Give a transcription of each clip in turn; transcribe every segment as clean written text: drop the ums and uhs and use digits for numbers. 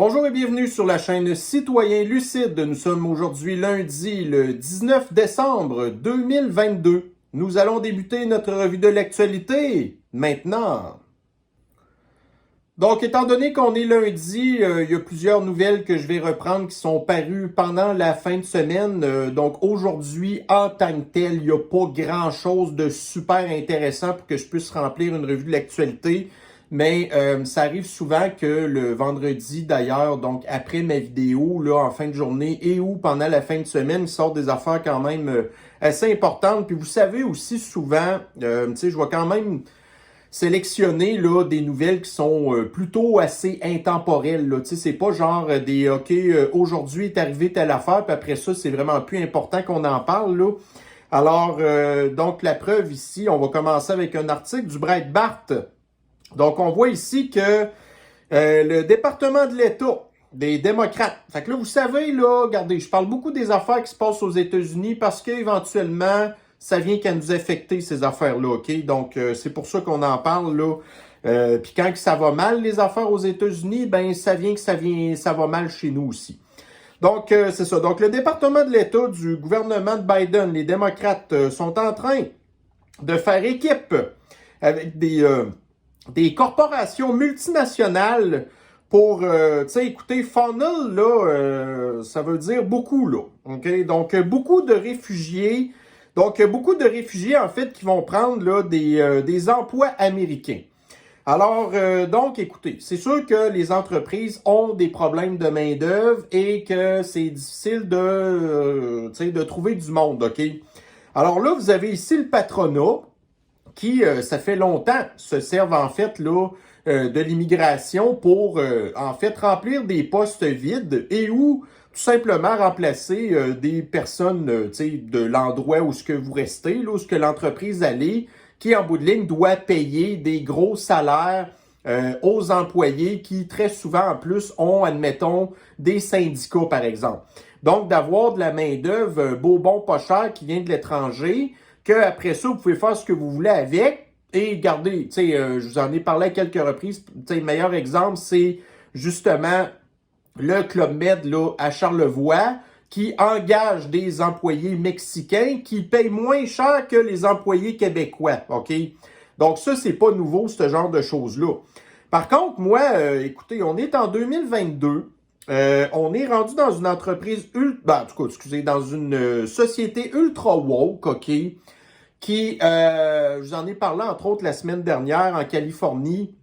Bonjour et bienvenue sur la chaîne Citoyen Lucide. Nous sommes aujourd'hui lundi le 19 décembre 2022. Nous allons débuter notre revue de l'actualité maintenant. Donc, étant donné qu'on est lundi, il y a plusieurs nouvelles que je vais reprendre qui sont parues pendant la fin de semaine. Donc, aujourd'hui, en tant que tel, il n'y a pas grand-chose de super intéressant pour que je puisse remplir une revue de l'actualité. Mais ça arrive souvent que le vendredi, d'ailleurs, donc après ma vidéo, là, en fin de journée et ou pendant la fin de semaine, il sort des affaires quand même assez importantes. Puis vous savez aussi souvent, tu sais, je vais quand même sélectionner là, des nouvelles qui sont plutôt assez intemporelles. Là. Tu sais, c'est pas genre des OK, aujourd'hui est arrivé telle affaire, puis après ça, c'est vraiment plus important qu'on en parle. Là. Alors, donc la preuve ici, on va commencer avec un article du Breitbart. Donc, on voit ici que le département de l'État des démocrates. Fait que là, vous savez, là, regardez, je parle beaucoup des affaires qui se passent aux États-Unis parce qu'éventuellement, ça vient qu'à nous affecter, ces affaires-là, OK? Donc, c'est pour ça qu'on en parle, là. Puis quand ça va mal, les affaires aux États-Unis, ben ça va mal chez nous aussi. Donc, c'est ça. Donc, le département de l'État du gouvernement de Biden, les démocrates, sont en train de faire équipe avec des corporations multinationales pour, tu sais, écoutez, funnel, là, ça veut dire beaucoup, là, OK? Donc, beaucoup de réfugiés, en fait, qui vont prendre, là, des emplois américains. Alors, donc, écoutez, c'est sûr que les entreprises ont des problèmes de main-d'œuvre et que c'est difficile tu sais, de trouver du monde, OK? Alors là, vous avez ici le patronat, qui, ça fait longtemps, se servent en fait là de l'immigration pour en fait remplir des postes vides et ou tout simplement remplacer des personnes tu sais, de l'endroit où ce que vous restez, là, où ce que l'entreprise allait, qui en bout de ligne doit payer des gros salaires aux employés qui très souvent en plus ont, admettons, des syndicats par exemple. Donc d'avoir de la main-d'œuvre beau bon pas cher qui vient de l'étranger, qu'après ça, vous pouvez faire ce que vous voulez avec. Et regardez, tu sais, je vous en ai parlé à quelques reprises. Tu sais, le meilleur exemple, c'est justement le Club Med là, à Charlevoix qui engage des employés mexicains qui payent moins cher que les employés québécois. OK? Donc ça, c'est pas nouveau, ce genre de choses-là. Par contre, moi, écoutez, on est en 2022. On est rendu dans une entreprise en tout cas, excusez, dans une société ultra woke, OK? Qui, je vous en ai parlé entre autres la semaine dernière en Californie.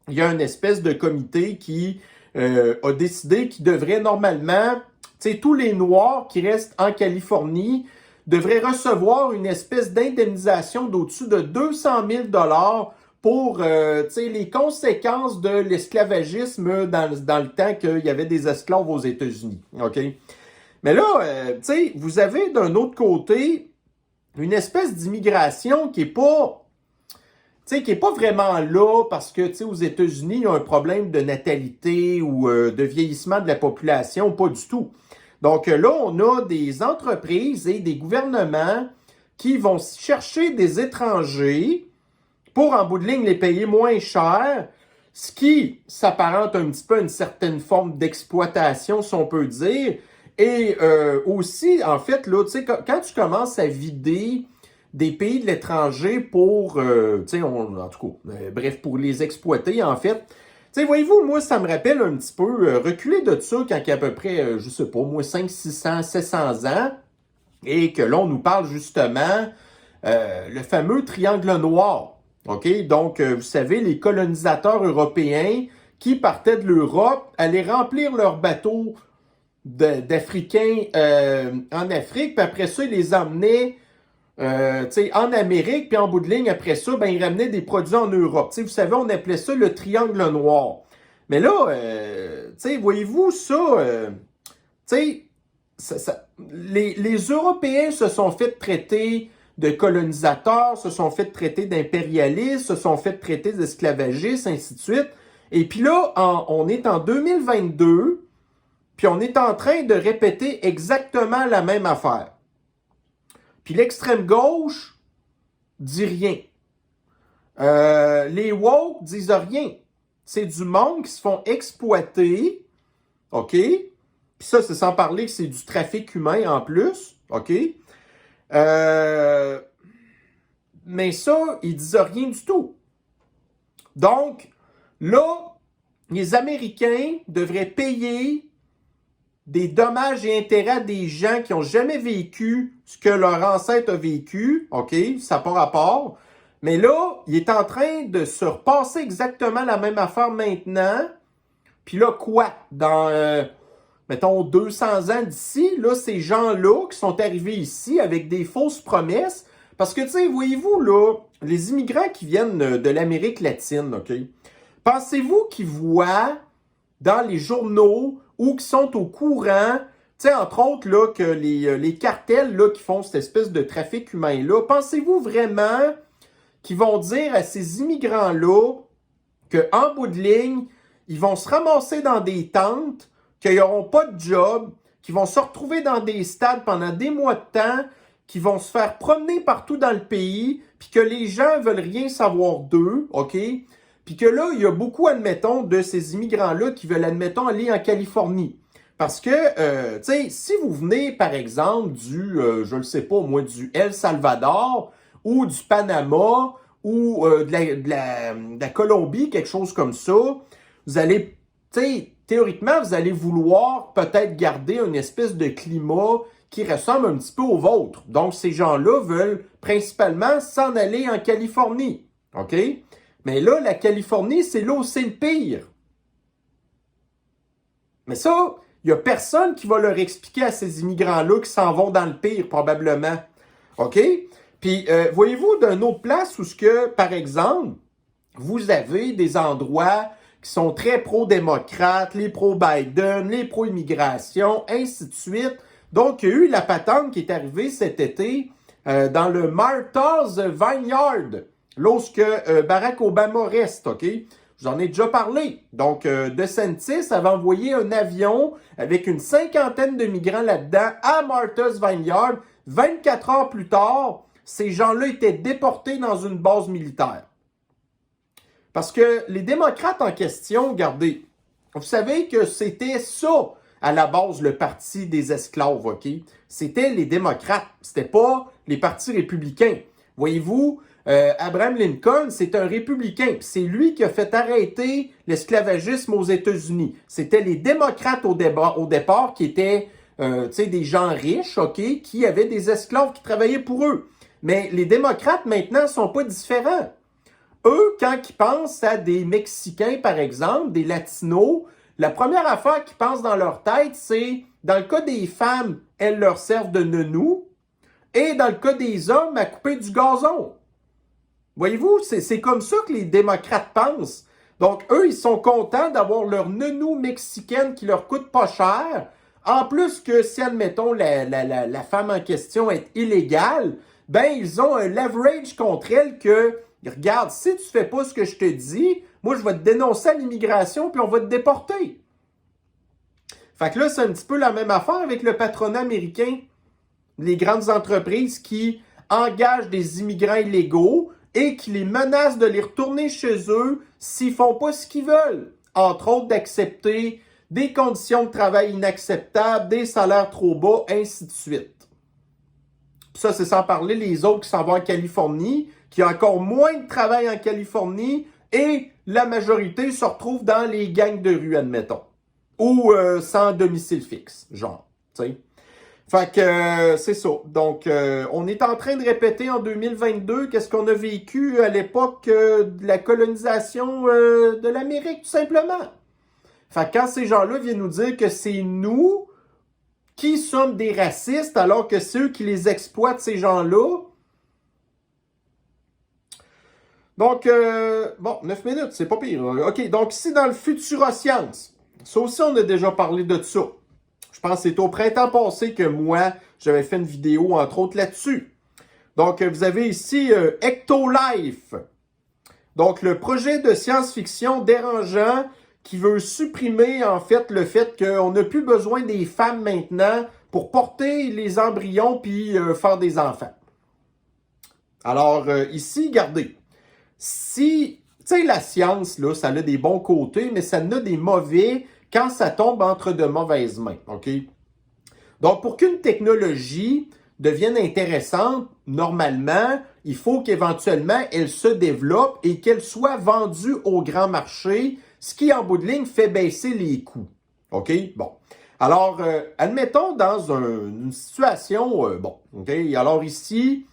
Il y a une espèce de comité qui a décidé qu'il devrait normalement, tu sais, tous les Noirs qui restent en Californie devraient recevoir une espèce d'indemnisation d'au-dessus de 200 000 pour les conséquences de l'esclavagisme dans le temps qu'il y avait des esclaves aux États-Unis. OK? Mais là, vous avez d'un autre côté une espèce d'immigration qui est pas vraiment là parce que, tu sais, aux États-Unis, il y a un problème de natalité ou de vieillissement de la population, pas du tout. Donc là, on a des entreprises et des gouvernements qui vont chercher des étrangers pour, en bout de ligne, les payer moins cher, ce qui s'apparente un petit peu à une certaine forme d'exploitation, si on peut dire. Et aussi, en fait, là, tu sais, quand tu commences à vider des pays de l'étranger pour, tu sais, en tout cas, bref, pour les exploiter, en fait, tu sais, voyez-vous, moi, ça me rappelle un petit peu, reculer de ça quand il y a à peu près, je sais pas, moi, 500, 600, 700 ans, et que là, on nous parle justement le fameux triangle noir. OK? Donc, vous savez, les colonisateurs européens qui partaient de l'Europe allaient remplir leurs bateaux d'Africains en Afrique, puis après ça, ils les emmenaient en Amérique, puis en bout de ligne, après ça, ben, ils ramenaient des produits en Europe. Vous savez, on appelait ça le triangle noir. Mais là, voyez-vous, les Européens se sont fait traiter de colonisateurs, se sont fait traiter d'impérialistes, se sont fait traiter d'esclavagistes, ainsi de suite. Et puis là, on est en 2022, puis on est en train de répéter exactement la même affaire. Puis l'extrême gauche dit rien. Les woke disent rien. C'est du monde qui se font exploiter OK? Puis ça, c'est sans parler que c'est du trafic humain en plus. OK? Mais ça, ils disent rien du tout. Donc, là, les Américains devraient payer des dommages et intérêts à des gens qui n'ont jamais vécu ce que leur ancêtre a vécu. OK? Ça n'a pas rapport. Mais là, il est en train de se repasser exactement la même affaire maintenant. Puis là, quoi? Dans, mettons, 200 ans d'ici, là, ces gens-là qui sont arrivés ici avec des fausses promesses, parce que, tu sais, voyez-vous, là, les immigrants qui viennent de l'Amérique latine, OK? Pensez-vous qu'ils voient dans les journaux ou qui sont au courant, tu sais, entre autres, là, que les cartels, là, qui font cette espèce de trafic humain-là, pensez-vous vraiment qu'ils vont dire à ces immigrants-là qu'en bout de ligne, ils vont se ramasser dans des tentes, qu'ils n'auront pas de job, qu'ils vont se retrouver dans des stades pendant des mois de temps, qu'ils vont se faire promener partout dans le pays, puis que les gens veulent rien savoir d'eux, OK? Puis que là, il y a beaucoup, admettons, de ces immigrants-là qui veulent, admettons, aller en Californie. Parce que, tu sais, si vous venez, par exemple, je ne sais pas, moi, du El Salvador ou du Panama ou de la Colombie, quelque chose comme ça, vous allez, tu sais, théoriquement, vous allez vouloir peut-être garder une espèce de climat qui ressemble un petit peu au vôtre. Donc, ces gens-là veulent principalement s'en aller en Californie. OK? Mais là, la Californie, c'est là où c'est le pire. Mais ça, il n'y a personne qui va leur expliquer à ces immigrants-là qui s'en vont dans le pire, probablement. OK? Puis, voyez-vous, d'une autre place où, par exemple, vous avez des endroits qui sont très pro-démocrates, les pro-Biden, les pro-immigration, ainsi de suite. Donc, il y a eu la patente qui est arrivée cet été dans le Martha's Vineyard, lorsque Barack Obama reste, OK? J'en ai déjà parlé. Donc, DeSantis avait envoyé un avion avec une cinquantaine de migrants là-dedans à Martha's Vineyard. 24 heures plus tard, ces gens-là étaient déportés dans une base militaire. Parce que les démocrates en question, regardez, vous savez que c'était ça, à la base, le parti des esclaves, OK? C'était les démocrates, c'était pas les partis républicains. Voyez-vous, Abraham Lincoln, c'est un républicain. C'est lui qui a fait arrêter l'esclavagisme aux États-Unis. C'était les démocrates au départ qui étaient des gens riches, OK, qui avaient des esclaves qui travaillaient pour eux. Mais les démocrates, maintenant, sont pas différents. Eux, quand ils pensent à des Mexicains, par exemple, des Latinos, la première affaire qu'ils pensent dans leur tête, c'est, dans le cas des femmes, elles leur servent de nounou, et dans le cas des hommes, à couper du gazon. Voyez-vous, c'est comme ça que les démocrates pensent. Donc, eux, ils sont contents d'avoir leur nounou mexicaine qui leur coûte pas cher. En plus que si, admettons, la femme en question est illégale, ben, ils ont un leverage contre elle que, regarde, si tu fais pas ce que je te dis, moi, je vais te dénoncer à l'immigration puis on va te déporter. Fait que là, c'est un petit peu la même affaire avec le patronat américain. Les grandes entreprises qui engagent des immigrants illégaux et qui les menacent de les retourner chez eux s'ils font pas ce qu'ils veulent. Entre autres, d'accepter des conditions de travail inacceptables, des salaires trop bas, ainsi de suite. Puis ça, c'est sans parler les autres qui s'en vont en Californie, qui ont encore moins de travail en Californie, et la majorité se retrouve dans les gangs de rue, admettons. Ou sans domicile fixe, genre, tu sais. Fait que c'est ça. Donc, on est en train de répéter en 2022 qu'est-ce qu'on a vécu à l'époque de la colonisation de l'Amérique, tout simplement. Fait que quand ces gens-là viennent nous dire que c'est nous qui sommes des racistes alors que c'est eux qui les exploitent, ces gens-là. Donc, 9 minutes, c'est pas pire. OK, donc ici dans le Futuroscience, ça aussi on a déjà parlé de ça. Je pense que c'est au printemps passé que moi, j'avais fait une vidéo, entre autres, là-dessus. Donc, vous avez ici Ectolife. Donc, le projet de science-fiction dérangeant qui veut supprimer, en fait, le fait qu'on n'a plus besoin des femmes maintenant pour porter les embryons puis faire des enfants. Alors, ici, regardez. Si, tu sais, la science, là, ça a des bons côtés, mais ça en a des mauvais quand ça tombe entre de mauvaises mains. OK? Donc, pour qu'une technologie devienne intéressante, normalement, il faut qu'éventuellement, elle se développe et qu'elle soit vendue au grand marché, ce qui, en bout de ligne, fait baisser les coûts. OK? Bon. Alors, admettons dans une situation, OK? Alors ici,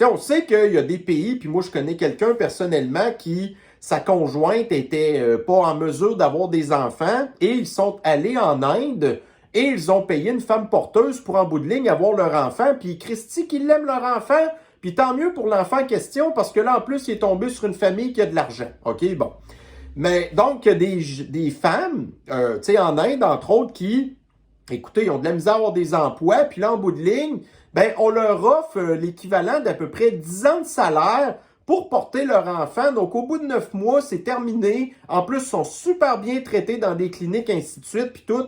on sait qu'il y a des pays, puis moi, je connais quelqu'un personnellement qui, sa conjointe était pas en mesure d'avoir des enfants et ils sont allés en Inde et ils ont payé une femme porteuse pour, en bout de ligne, avoir leur enfant. Puis Christy, qu'ils l'aiment leur enfant, puis tant mieux pour l'enfant en question parce que là, en plus, il est tombé sur une famille qui a de l'argent. OK? Bon. Mais donc, il y a des femmes, en Inde, entre autres, qui, écoutez, ils ont de la misère à avoir des emplois, puis là, en bout de ligne, ben, on leur offre l'équivalent d'à peu près 10 ans de salaire pour porter leur enfant. Donc, au bout de 9 mois, c'est terminé. En plus, ils sont super bien traités dans des cliniques, ainsi de suite, puis tout.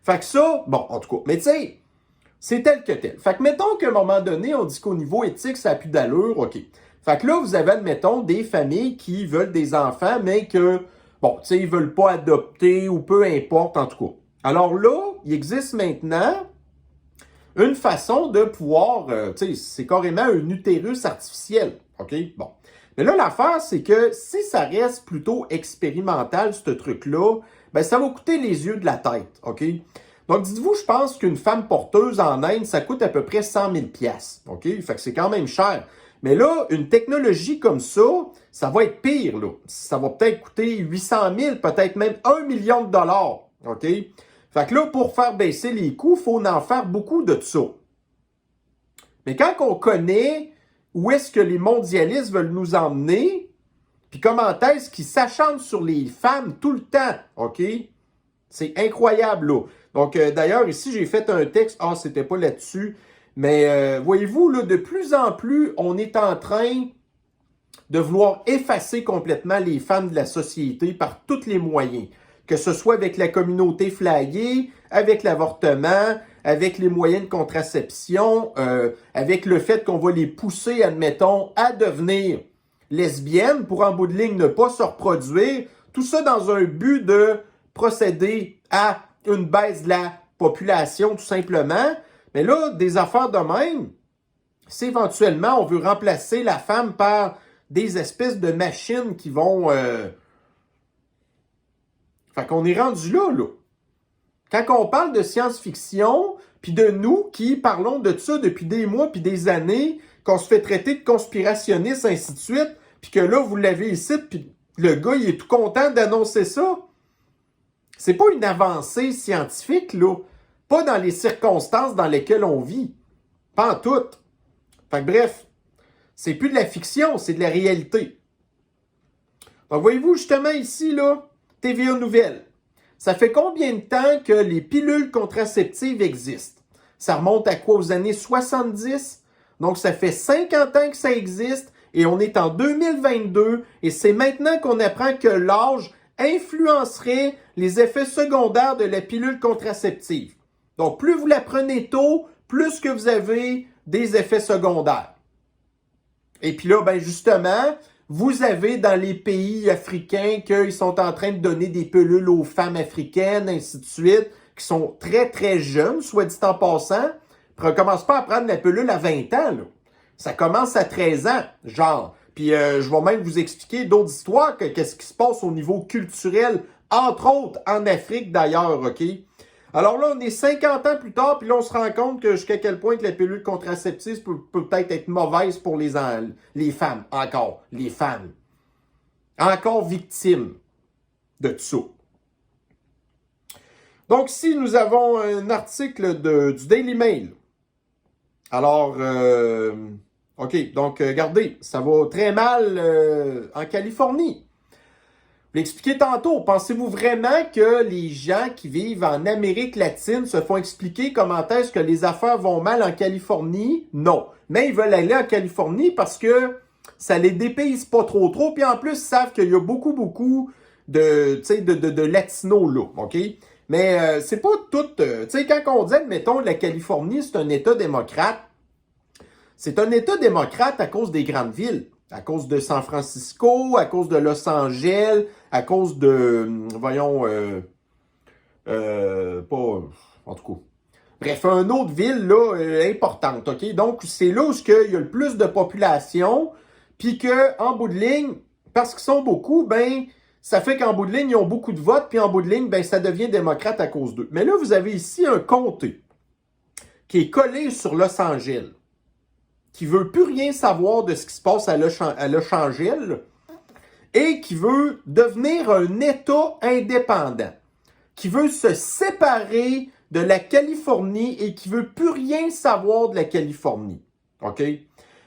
Fait que ça, bon, en tout cas, mais tu sais, c'est tel que tel. Fait que mettons qu'à un moment donné, on dit qu'au niveau éthique, ça n'a plus d'allure, OK. Fait que là, vous avez, admettons, des familles qui veulent des enfants, mais que, bon, tu sais, ils veulent pas adopter ou peu importe, en tout cas. Alors là, il existe maintenant une façon de pouvoir, tu sais, c'est carrément un utérus artificiel, OK? Bon. Mais là, l'affaire, c'est que si ça reste plutôt expérimental, ce truc-là, ben ça va coûter les yeux de la tête, OK? Donc, dites-vous, je pense qu'une femme porteuse en Inde, ça coûte à peu près 100 000 $, OK? Fait que c'est quand même cher. Mais là, une technologie comme ça va être pire, là. Ça va peut-être coûter 800 000, peut-être même 1 million de dollars, OK? Fait que là, pour faire baisser les coûts, il faut en faire beaucoup de ça. Mais quand on connaît où est-ce que les mondialistes veulent nous emmener, puis comment est-ce qu'ils s'acharnent sur les femmes tout le temps, OK? C'est incroyable, là. Donc, d'ailleurs, ici, j'ai fait un texte. Ah, c'était pas là-dessus. Mais voyez-vous, là, de plus en plus, on est en train de vouloir effacer complètement les femmes de la société par tous les moyens. Que ce soit avec la communauté flayée, avec l'avortement, avec les moyens de contraception, avec le fait qu'on va les pousser, admettons, à devenir lesbiennes pour, en bout de ligne, ne pas se reproduire. Tout ça dans un but de procéder à une baisse de la population, tout simplement. Mais là, des affaires de même, si éventuellement on veut remplacer la femme par des espèces de machines qui vont... Fait qu'on est rendu là, là. Quand on parle de science-fiction, puis de nous qui parlons de ça depuis des mois puis des années, qu'on se fait traiter de conspirationnistes, ainsi de suite, puis que là, vous l'avez ici, puis le gars, il est tout content d'annoncer ça. C'est pas une avancée scientifique, là. Pas dans les circonstances dans lesquelles on vit. Pas en tout. Fait que bref, c'est plus de la fiction, c'est de la réalité. Donc, voyez-vous, justement, ici, là, TVA Nouvelles. Ça fait combien de temps que les pilules contraceptives existent? Ça remonte à quoi? Aux années 70? Donc, ça fait 50 ans que ça existe et on est en 2022 et c'est maintenant qu'on apprend que l'âge influencerait les effets secondaires de la pilule contraceptive. Donc, plus vous la prenez tôt, plus que vous avez des effets secondaires. Et puis là, ben justement, vous avez dans les pays africains qu'ils sont en train de donner des pilules aux femmes africaines, ainsi de suite, qui sont très, très jeunes, soit dit en passant. On ne commence pas à prendre la pilule à 20 ans, là. Ça commence à 13 ans, genre. Puis je vais même vous expliquer d'autres histoires, qu'est-ce qui se passe au niveau culturel, entre autres en Afrique d'ailleurs, OK? Alors là, on est 50 ans plus tard, puis là, on se rend compte que jusqu'à quel point que la pilule contraceptive peut peut-être être mauvaise pour les femmes. Encore, les femmes. Encore victimes de tout ça. Donc ici, nous avons un article du Daily Mail. Alors, OK, donc regardez, ça va très mal en Californie. Je l'ai expliqué tantôt, pensez-vous vraiment que les gens qui vivent en Amérique latine se font expliquer comment est-ce que les affaires vont mal en Californie? Non. Mais ils veulent aller en Californie parce que ça les dépayse pas trop. Puis en plus, ils savent qu'il y a beaucoup de latinos là, OK? Mais c'est pas tout... tu sais, quand on dit, admettons, la Californie, c'est un État démocrate, c'est un État démocrate à cause des grandes villes. À cause de San Francisco, à cause de Los Angeles, à cause de, Pas, en tout cas. Bref, une autre ville là, importante, OK? Donc, c'est là où il y a le plus de population, puis qu'en bout de ligne, parce qu'ils sont beaucoup, ben, ça fait qu'en bout de ligne, ils ont beaucoup de votes, puis en bout de ligne, ben, ça devient démocrate à cause d'eux. Mais là, vous avez ici un comté qui est collé sur Los Angeles, qui veut plus rien savoir de ce qui se passe à Los Angeles, et qui veut devenir un État indépendant, qui veut se séparer de la Californie et qui veut plus rien savoir de la Californie. OK?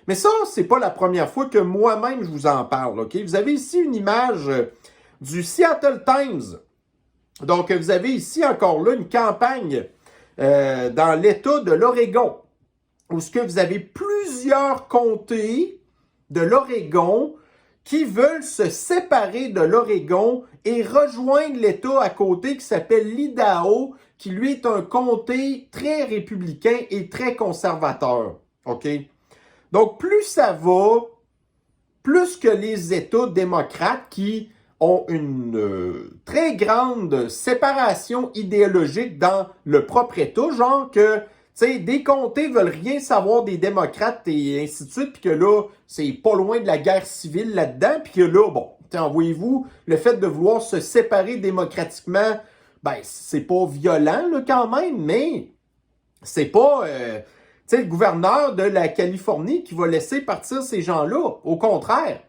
Mais ça, c'est pas la première fois que moi-même je vous en parle. OK? Vous avez ici une image du Seattle Times. Donc, vous avez ici encore là une campagne dans l'État de l'Oregon, où ce que vous avez plusieurs comtés de l'Oregon qui veulent se séparer de l'Oregon et rejoindre l'État à côté qui s'appelle l'Idaho, qui lui est un comté très républicain et très conservateur. OK? Donc, plus ça va, plus que les États démocrates qui ont une très grande séparation idéologique dans le propre État, genre que des comtés veulent rien savoir des démocrates et ainsi de suite, puis que là, c'est pas loin de la guerre civile là-dedans, puis que là, bon, voyez-vous, le fait de vouloir se séparer démocratiquement, ben, c'est pas violent, là, quand même, mais c'est pas, le gouverneur de la Californie qui va laisser partir ces gens-là. Au contraire.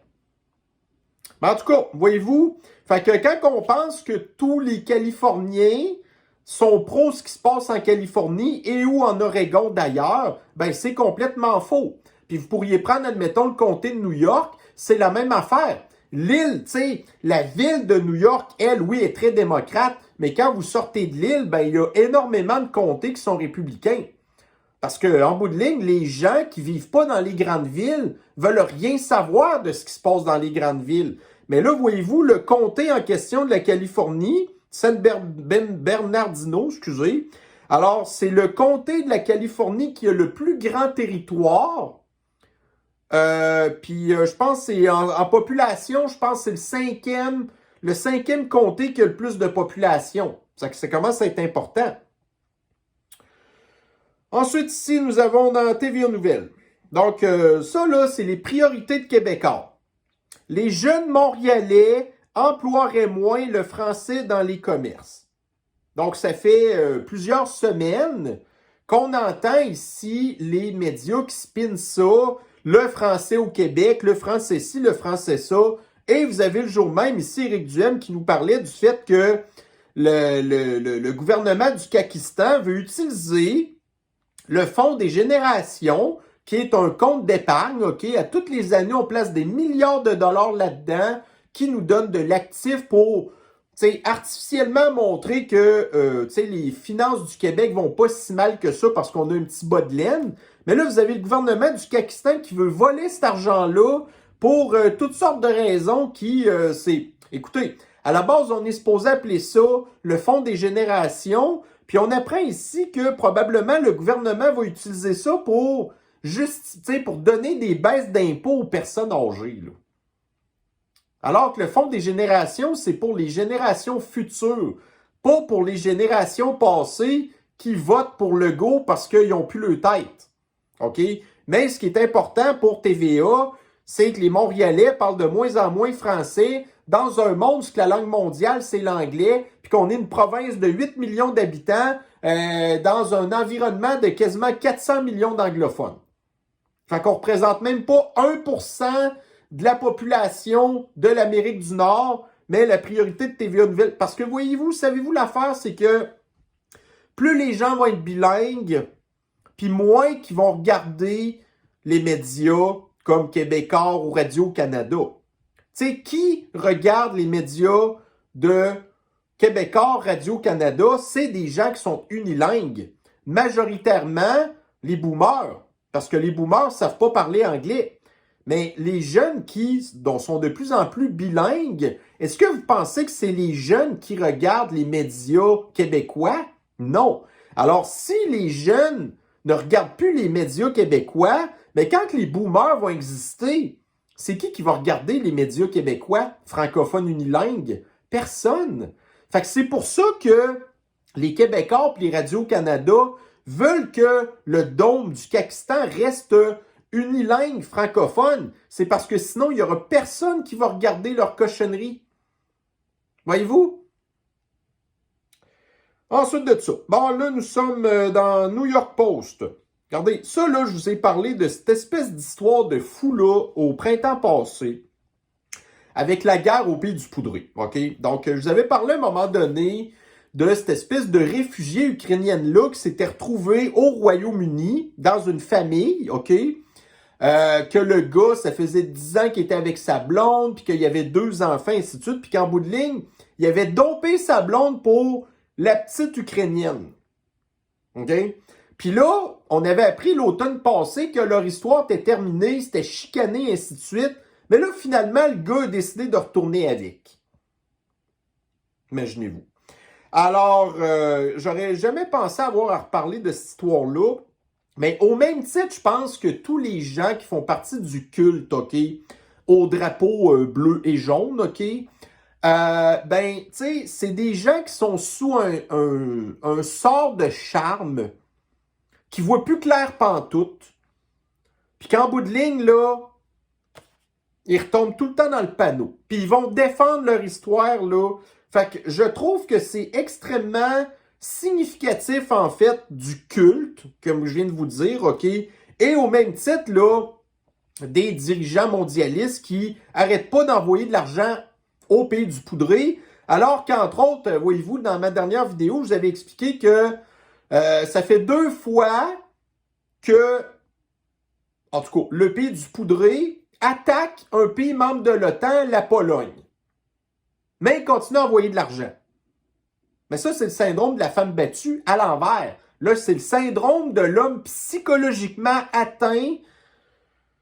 Mais en tout cas, voyez-vous, fait que quand on pense que tous les Californiens sont pro ce qui se passe en Californie et ou en Oregon d'ailleurs, ben c'est complètement faux. Puis vous pourriez prendre, admettons, le comté de New York, c'est la même affaire. L'île, tu sais, la ville de New York, elle, oui, est très démocrate, mais quand vous sortez de l'île, ben il y a énormément de comtés qui sont républicains. Parce qu'en bout de ligne, les gens qui vivent pas dans les grandes villes veulent rien savoir de ce qui se passe dans les grandes villes. Mais là, voyez-vous, le comté en question de la Californie, San Bernardino, excusez. Alors, c'est le comté de la Californie qui a le plus grand territoire. Puis, je pense que c'est en population, je pense que c'est le cinquième comté qui a le plus de population. Ça commence à être important. Ensuite, ici, nous avons dans TVA Nouvelles. Donc, ça, là, c'est les priorités de Québécois. Les jeunes Montréalais emploieraient moins le français dans les commerces. Donc, ça fait plusieurs semaines qu'on entend ici les médias qui spinent ça, le français au Québec, le français ci, le français ça. Et vous avez le jour même ici Éric Duhem qui nous parlait du fait que le gouvernement du Pakistan veut utiliser le Fonds des générations, qui est un compte d'épargne, OK? À toutes les années, on place des milliards de dollars là-dedans qui nous donne de l'actif pour artificiellement montrer que les finances du Québec vont pas si mal que ça parce qu'on a un petit bas de laine. Mais là, vous avez le gouvernement du Pakistan qui veut voler cet argent-là pour toutes sortes de raisons qui, écoutez, à la base, on est supposé appeler ça le Fonds des générations. Puis on apprend ici que probablement le gouvernement va utiliser ça pour pour donner des baisses d'impôts aux personnes âgées. Là. Alors que le Fonds des générations, c'est pour les générations futures, pas pour les générations passées qui votent pour Legault parce qu'ils n'ont plus leur tête. OK? Mais ce qui est important pour TVA, c'est que les Montréalais parlent de moins en moins français dans un monde où la langue mondiale, c'est l'anglais, puis qu'on est une province de 8 millions d'habitants dans un environnement de quasiment 400 millions d'anglophones. Fait qu'on représente même pas 1% de la population de l'Amérique du Nord, mais la priorité de TVA Nouvelles. Parce que voyez-vous, savez-vous l'affaire, c'est que plus les gens vont être bilingues, puis moins qu'ils vont regarder les médias comme Québécois ou Radio-Canada. Tu sais, qui regarde les médias de Québécois, Radio-Canada? C'est des gens qui sont unilingues. Majoritairement, les boomers. Parce que les boomers ne savent pas parler anglais. Mais les jeunes dont sont de plus en plus bilingues, est-ce que vous pensez que c'est les jeunes qui regardent les médias québécois? Non. Alors, si les jeunes ne regardent plus les médias québécois, mais quand les boomers vont exister, c'est qui va regarder les médias québécois francophones unilingues? Personne. Fait que c'est pour ça que les Québécois et les Radio-Canada veulent que le dôme du Kakistan reste unilingue francophone, c'est parce que sinon, il n'y aura personne qui va regarder leur cochonnerie. Voyez-vous? Ensuite de ça, bon là, nous sommes dans New York Post. Regardez, ça là, je vous ai parlé de cette espèce d'histoire de fou là au printemps passé, avec la guerre au pays du Poudré, OK? Donc, je vous avais parlé à un moment donné de cette espèce de réfugiée ukrainienne-là qui s'était retrouvée au Royaume-Uni, dans une famille, OK? Que le gars, ça faisait 10 ans qu'il était avec sa blonde, puis qu'il y avait 2 enfants, ainsi de suite, puis qu'en bout de ligne, il avait dompé sa blonde pour la petite Ukrainienne. OK? Puis là, on avait appris l'automne passé que leur histoire était terminée, c'était chicané, ainsi de suite. Mais là, finalement, le gars a décidé de retourner avec. Imaginez-vous. Alors, j'aurais jamais pensé avoir à reparler de cette histoire-là. Mais au même titre, je pense que tous les gens qui font partie du culte, OK, au drapeau bleu et jaune, OK, ben, tu sais, c'est des gens qui sont sous un sort de charme, qui voient plus clair pantoute, puis qu'en bout de ligne, là, ils retombent tout le temps dans le panneau. Puis ils vont défendre leur histoire, là. Fait que je trouve que c'est extrêmement significatif, en fait, du culte, comme je viens de vous dire, OK? Et au même titre, là, des dirigeants mondialistes qui arrêtent pas d'envoyer de l'argent au pays du Poudré, alors qu'entre autres, voyez-vous, dans ma dernière vidéo, je vous avais expliqué que ça fait 2 fois que, en tout cas, le pays du Poudré attaque un pays membre de l'OTAN, la Pologne. Mais il continue à envoyer de l'argent. Mais ça, c'est le syndrome de la femme battue à l'envers. Là, c'est le syndrome de l'homme psychologiquement atteint.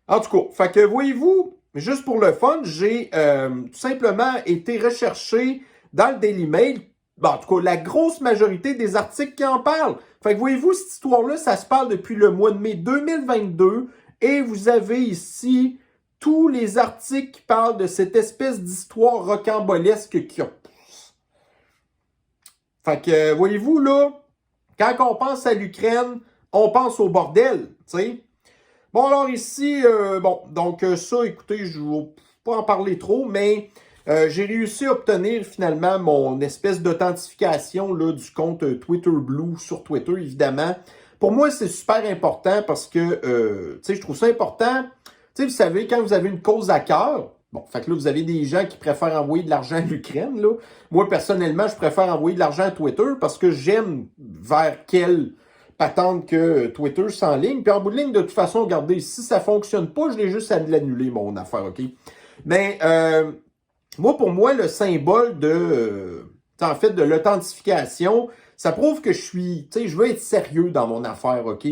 En tout cas, fait que voyez-vous, juste pour le fun, j'ai tout simplement été recherché dans le Daily Mail. Bon, en tout cas, la grosse majorité des articles qui en parlent. Fait que voyez-vous, cette histoire-là, ça se parle depuis le mois de mai 2022. Et vous avez ici tous les articles qui parlent de cette espèce d'histoire rocambolesque qui a. Fait que, voyez-vous, là, quand on pense à l'Ukraine, on pense au bordel, tu sais. Bon, alors ici, donc ça, écoutez, je ne vais pas en parler trop, mais j'ai réussi à obtenir finalement mon espèce d'authentification là, du compte Twitter Blue sur Twitter, évidemment. Pour moi, c'est super important parce que, tu sais, je trouve ça important. Tu sais, vous savez, quand vous avez une cause à cœur, bon, fait que là, vous avez des gens qui préfèrent envoyer de l'argent à l'Ukraine, là. Moi, personnellement, je préfère envoyer de l'argent à Twitter parce que j'aime vers quelle patente que Twitter s'enligne. Puis en bout de ligne, de toute façon, regardez, si ça fonctionne pas, je l'ai juste à l'annuler, mon affaire, OK? Mais, moi, pour moi, le symbole en fait, de l'authentification, ça prouve que je suis, tu sais, je veux être sérieux dans mon affaire, OK?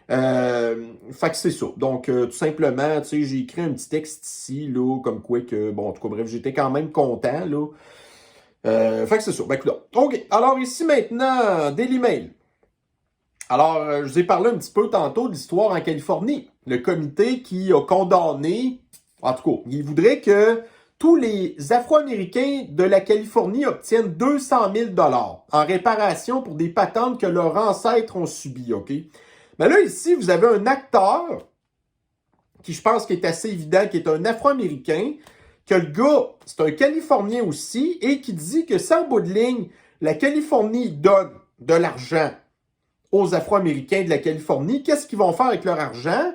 Fait que c'est ça. Donc, tout simplement, tu sais, j'ai écrit un petit texte ici, là, comme quoi que, bon, en tout cas, bref, j'étais quand même content, là. Fait que c'est ça. Ben, écoute, OK. Alors, ici, maintenant, Daily Mail. Alors, je vous ai parlé un petit peu tantôt de l'histoire en Californie. Le comité qui a condamné, en tout cas, il voudrait que tous les Afro-Américains de la Californie obtiennent 200 000 $ en réparation pour des patentes que leurs ancêtres ont subies, OK? Mais là, ici, vous avez un acteur qui, je pense, qui est assez évident, qui est un Afro-Américain, que le gars, c'est un Californien aussi, et qui dit que sans bout de ligne, la Californie donne de l'argent aux Afro-Américains de la Californie. Qu'est-ce qu'ils vont faire avec leur argent?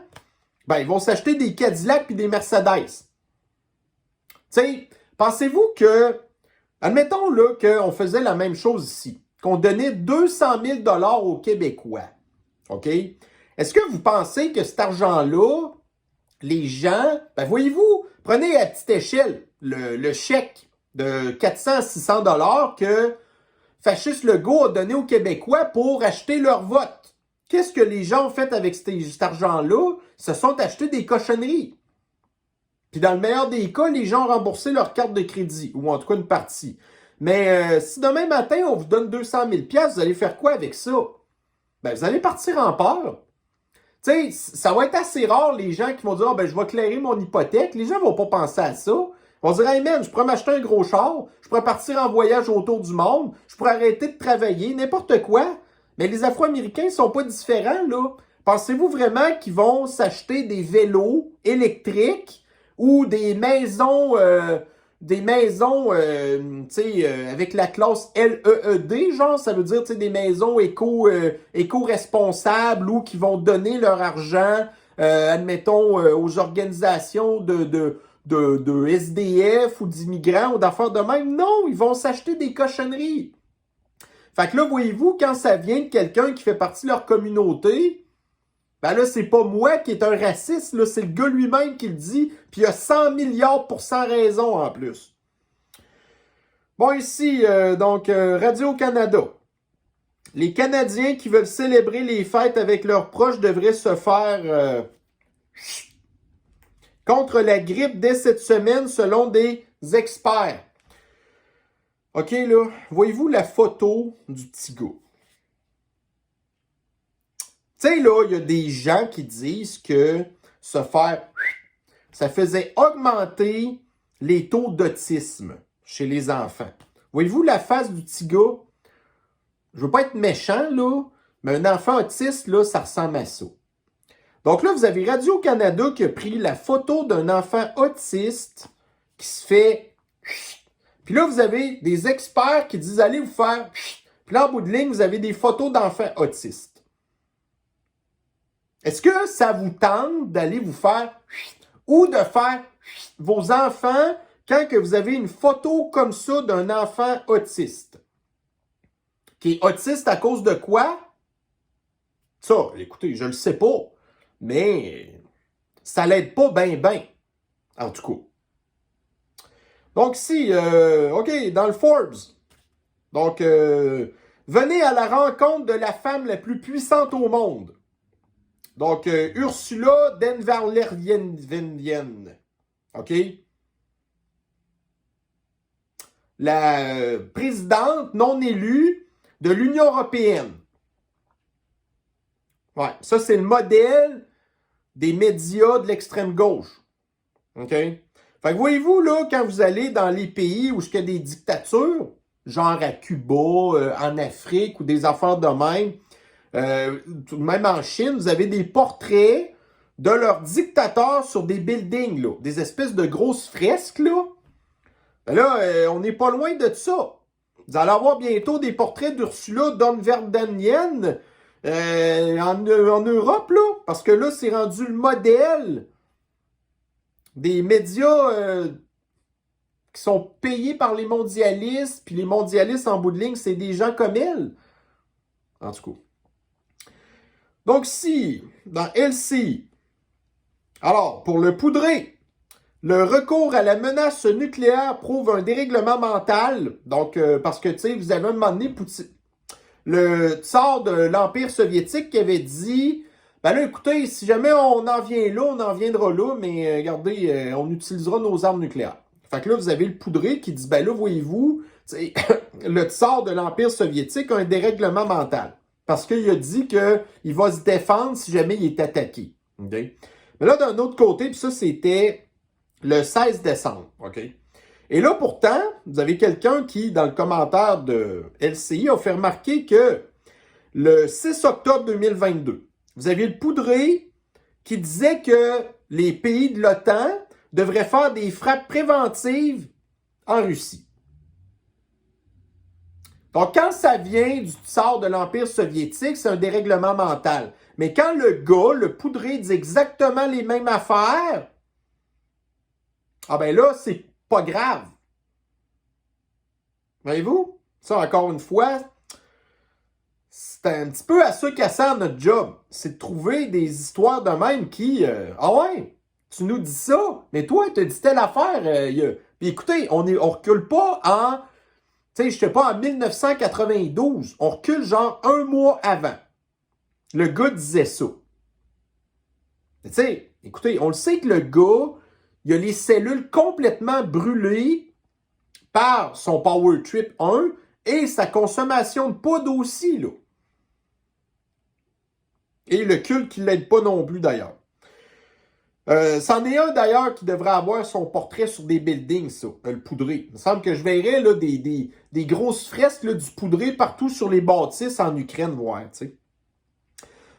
Ben, ils vont s'acheter des Cadillacs et des Mercedes. Tu sais, pensez-vous que, admettons là qu'on faisait la même chose ici, qu'on donnait 200 000 $ aux Québécois, OK? Est-ce que vous pensez que cet argent-là, les gens, ben voyez-vous, prenez à petite échelle le chèque de 400-600 $ que Fasciste Legault a donné aux Québécois pour acheter leur vote. Qu'est-ce que les gens ont fait avec cet argent-là? Ils se sont achetés des cochonneries. Puis dans le meilleur des cas, les gens ont remboursé leur carte de crédit, ou en tout cas une partie. Mais si demain matin, on vous donne 200 000 $, vous allez faire quoi avec ça? Ben, vous allez partir en peur. Tu sais, ça va être assez rare, les gens qui vont dire « Ah, ben, je vais clairer mon hypothèque ». Les gens vont pas penser à ça. On dirait, hey man, je pourrais m'acheter un gros char, je pourrais partir en voyage autour du monde, je pourrais arrêter de travailler, n'importe quoi. Mais les Afro-Américains ne sont pas différents, là. Pensez-vous vraiment qu'ils vont s'acheter des vélos électriques ou des maisons, avec la classe LEED, genre, ça veut dire, des maisons éco-responsables ou qui vont donner leur argent, admettons, aux organisations de SDF ou d'immigrants ou d'affaires de même. Non, ils vont s'acheter des cochonneries. Fait que là, voyez-vous, quand ça vient de quelqu'un qui fait partie de leur communauté, ben là, c'est pas moi qui est un raciste, là, c'est le gars lui-même qui le dit, puis il a 100 milliards % raison en plus. Bon, ici, Radio-Canada. Les Canadiens qui veulent célébrer les fêtes avec leurs proches devraient se faire contre la grippe dès cette semaine, selon des experts. OK, là, voyez-vous la photo du petit gars? Tu sais, là, il y a des gens qui disent que se faire, ça faisait augmenter les taux d'autisme chez les enfants. Voyez-vous la face du petit gars? Je veux pas être méchant, là, mais un enfant autiste, là, ça ressemble à ça. Donc là, vous avez Radio-Canada qui a pris la photo d'un enfant autiste qui se fait... Puis là, vous avez des experts qui disent « Allez vous faire... » Puis là, en bout de ligne, vous avez des photos d'enfants autistes. Est-ce que ça vous tente d'aller vous faire... ou de faire vos enfants quand que vous avez une photo comme ça d'un enfant autiste? Qui est autiste à cause de quoi? Ça, écoutez, je le sais pas. Mais ça l'aide pas ben. En tout cas. Donc ici, OK, dans le Forbes. Donc, venez à la rencontre de la femme la plus puissante au monde. Donc, Ursula den Leyen. OK? La présidente non élue de l'Union européenne. Ouais, ça, c'est le modèle des médias de l'extrême gauche. OK? Fait que voyez-vous, là, quand vous allez dans les pays où il y a des dictatures, genre à Cuba, en Afrique ou des affaires de même, même en Chine, vous avez des portraits de leurs dictateurs sur des buildings, là, des espèces de grosses fresques, là. Ben là, on n'est pas loin de ça. Vous allez avoir bientôt des portraits d'Ursula von der Leyen en Europe, là, parce que là, c'est rendu le modèle des médias qui sont payés par les mondialistes, puis les mondialistes, en bout de ligne, c'est des gens comme elle. En tout cas. Donc, si, dans LCI, alors, pour le poudrer, le recours à la menace nucléaire prouve un dérèglement mental. Donc, parce que, tu sais, vous avez un moment donné, le tsar de l'Empire soviétique qui avait dit, ben là, écoutez, si jamais on en vient là, on en viendra là, mais regardez, on utilisera nos armes nucléaires. Fait que là, vous avez le poudré qui dit, ben là, voyez-vous, le tsar de l'Empire soviétique a un dérèglement mental. Parce qu'il a dit qu'il va se défendre si jamais il est attaqué. Okay? Mais là, d'un autre côté, puis ça, c'était le 16 décembre. Okay? Et là, pourtant, vous avez quelqu'un qui, dans le commentaire de LCI, a fait remarquer que le 6 octobre 2022, vous aviez le poudré qui disait que les pays de l'OTAN devraient faire des frappes préventives en Russie. Donc, quand ça vient du tsar de l'Empire soviétique, c'est un dérèglement mental. Mais quand le gars, le poudré, dit exactement les mêmes affaires, ah ben là, c'est pas grave. Voyez-vous? Ça, encore une fois, c'est un petit peu à ça qu'à ça notre job. C'est de trouver des histoires de même qui... ah ouais, tu nous dis ça, mais toi, tu as dit telle affaire. Puis écoutez, on recule pas en... Tu sais, je sais pas, en 1992. On recule genre un mois avant. Le gars disait ça. Tu sais, écoutez, on le sait que le gars, il a les cellules complètement brûlées par son Power Trip 1 et sa consommation de poudre aussi, là. Et le culte qui ne l'aide pas non plus, d'ailleurs. C'en est un d'ailleurs qui devrait avoir son portrait sur des buildings, ça, le poudré. Il me semble que je verrais là, des grosses fresques là, du poudré partout sur les bâtisses en Ukraine, voir, tu sais.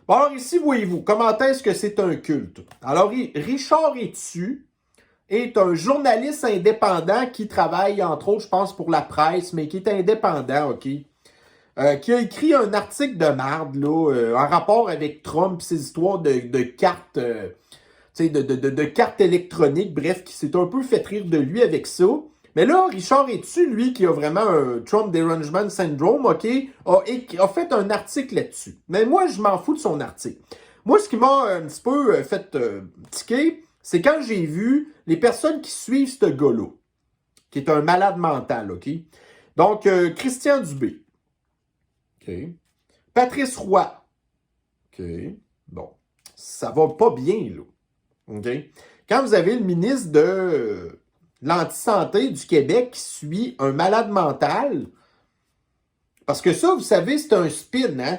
Bon, alors ici, voyez-vous, comment est-ce que c'est un culte? Alors, Richard Etu est un journaliste indépendant qui travaille, entre autres, je pense, pour la presse, mais qui est indépendant, OK? Qui a écrit un article de marde, là, en rapport avec Trump et ses histoires de cartes, de cartes électroniques, bref, qui s'est un peu fait rire de lui avec ça. Mais là, Richard Etu, lui, qui a vraiment un Trump Derangement Syndrome, OK, a fait un article là-dessus. Mais moi, je m'en fous de son article. Moi, ce qui m'a un petit peu fait tiquer, c'est quand j'ai vu les personnes qui suivent ce gars-là, qui est un malade mental, OK? Donc, Christian Dubé. OK. Patrice Roy. OK. Bon. Ça va pas bien, là. OK? Quand vous avez le ministre de l'Antisanté du Québec qui suit un malade mental, parce que ça, vous savez, c'est un spin, hein?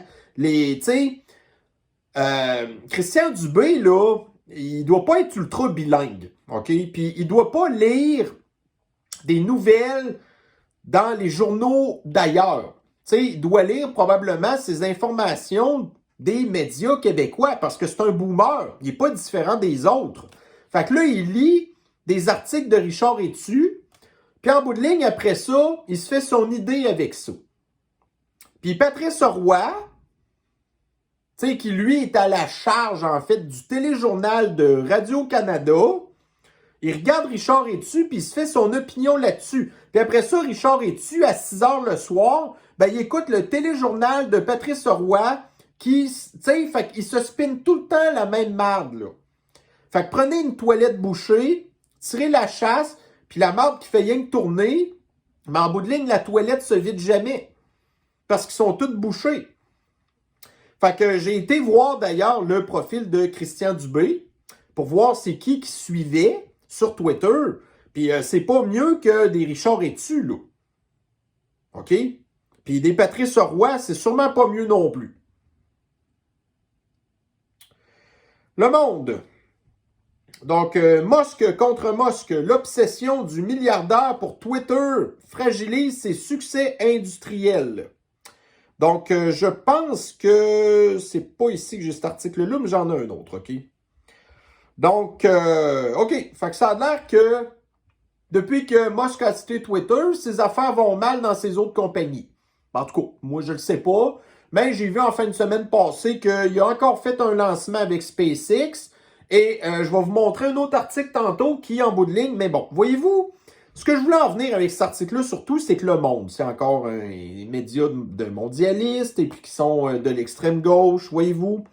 Christian Dubé, là, il doit pas être ultra bilingue, OK? Puis il doit pas lire des nouvelles dans les journaux d'ailleurs. Il doit lire probablement ces informations des médias québécois parce que c'est un boomer. Il n'est pas différent des autres. Fait que là, il lit des articles de Richard Etu, puis en bout de ligne, après ça, il se fait son idée avec ça. Puis Patrice Roy, qui lui est à la charge, en fait, du téléjournal de Radio-Canada, il regarde Richard Etu, puis il se fait son opinion là-dessus. Puis après ça, Richard Etu, à 6 heures le soir, ben, il écoute le téléjournal de Patrice Roy, qui, fait qu'il se spinne tout le temps la même marde, là. Fait que prenez une toilette bouchée, tirez la chasse, puis la marde qui fait rien que tourner, mais en bout de ligne, la toilette se vide jamais. Parce qu'ils sont toutes bouchées. Fait que j'ai été voir d'ailleurs le profil de Christian Dubé pour voir c'est qui suivait sur Twitter. Puis c'est pas mieux que des Richard Etu, là. OK? Puis des Patrice Roy, c'est sûrement pas mieux non plus. Le Monde. Donc, Musk contre Musk, l'obsession du milliardaire pour Twitter fragilise ses succès industriels. Donc, je pense que c'est pas ici que j'ai cet article-là, mais j'en ai un autre, OK? Donc, OK, fait que ça a l'air que depuis que Musk a cité Twitter, ses affaires vont mal dans ses autres compagnies. En tout cas, moi, je le sais pas, mais j'ai vu en fin de semaine passée qu'il a encore fait un lancement avec SpaceX. Et je vais vous montrer un autre article tantôt qui est en bout de ligne. Mais bon, voyez-vous, ce que je voulais en venir avec cet article-là, surtout, c'est que Le Monde, c'est encore un média de mondialistes et puis qui sont de l'extrême gauche, voyez-vous.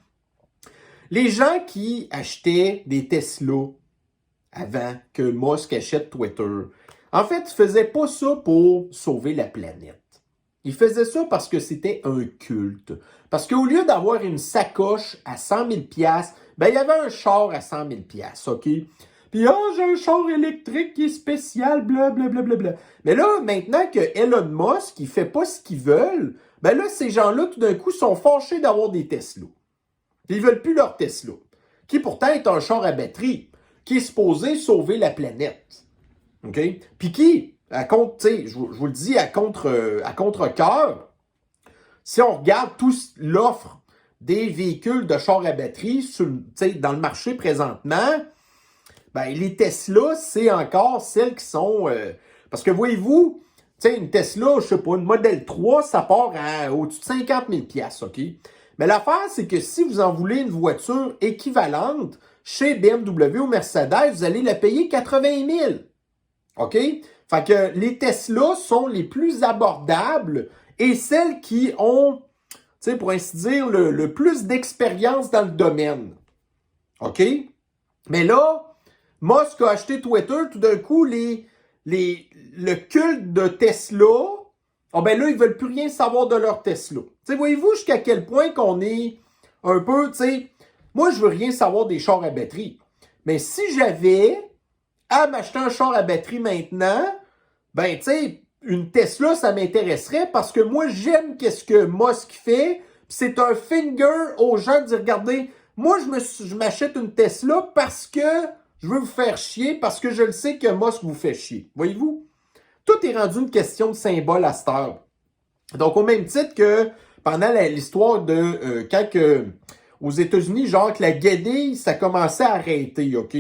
Les gens qui achetaient des Tesla avant que Musk achète Twitter, en fait, ils faisaient pas ça pour sauver la planète. Ils faisaient ça parce que c'était un culte. Parce qu'au lieu d'avoir une sacoche à 100 000 $, ben, il y avait un char à 100 000 $, OK? Puis, j'ai un char électrique qui est spécial, blablabla. Mais là, maintenant que Elon Musk, il fait pas ce qu'ils veulent, ben là, ces gens-là, tout d'un coup, sont fâchés d'avoir des Tesla. Ils veulent plus leur Tesla, qui pourtant est un char à batterie, qui est supposé sauver la planète. OK? Puis qui, je vous le dis, à contre-cœur, si on regarde toute l'offre des véhicules de chars à batterie dans le marché présentement, ben, les Tesla, c'est encore celles qui sont... parce que voyez-vous, une Tesla, je sais pas, une Model 3, ça part à au-dessus de 50 000 $, OK? Mais l'affaire, c'est que si vous en voulez une voiture équivalente chez BMW ou Mercedes, vous allez la payer 80 000. OK? Fait que les Tesla sont les plus abordables et celles qui ont, pour ainsi dire, le plus d'expérience dans le domaine. OK? Mais là, Musk a acheté Twitter, tout d'un coup, le culte de Tesla, oh ben là, ils veulent plus rien savoir de leur Tesla. Voyez-vous jusqu'à quel point qu'on est un peu, moi, je veux rien savoir des chars à batterie. Mais si j'avais à m'acheter un char à batterie maintenant, ben, une Tesla, ça m'intéresserait parce que moi, j'aime qu'est-ce que Musk fait. C'est un finger aux gens de dire, regardez, moi, je m'achète une Tesla parce que je veux vous faire chier, parce que je le sais que Musk vous fait chier. Voyez-vous? Tout est rendu une question de symbole à cette heure. Donc, au même titre que pendant l'histoire de aux États-Unis, genre que la guenille, ça commençait à arrêter, OK?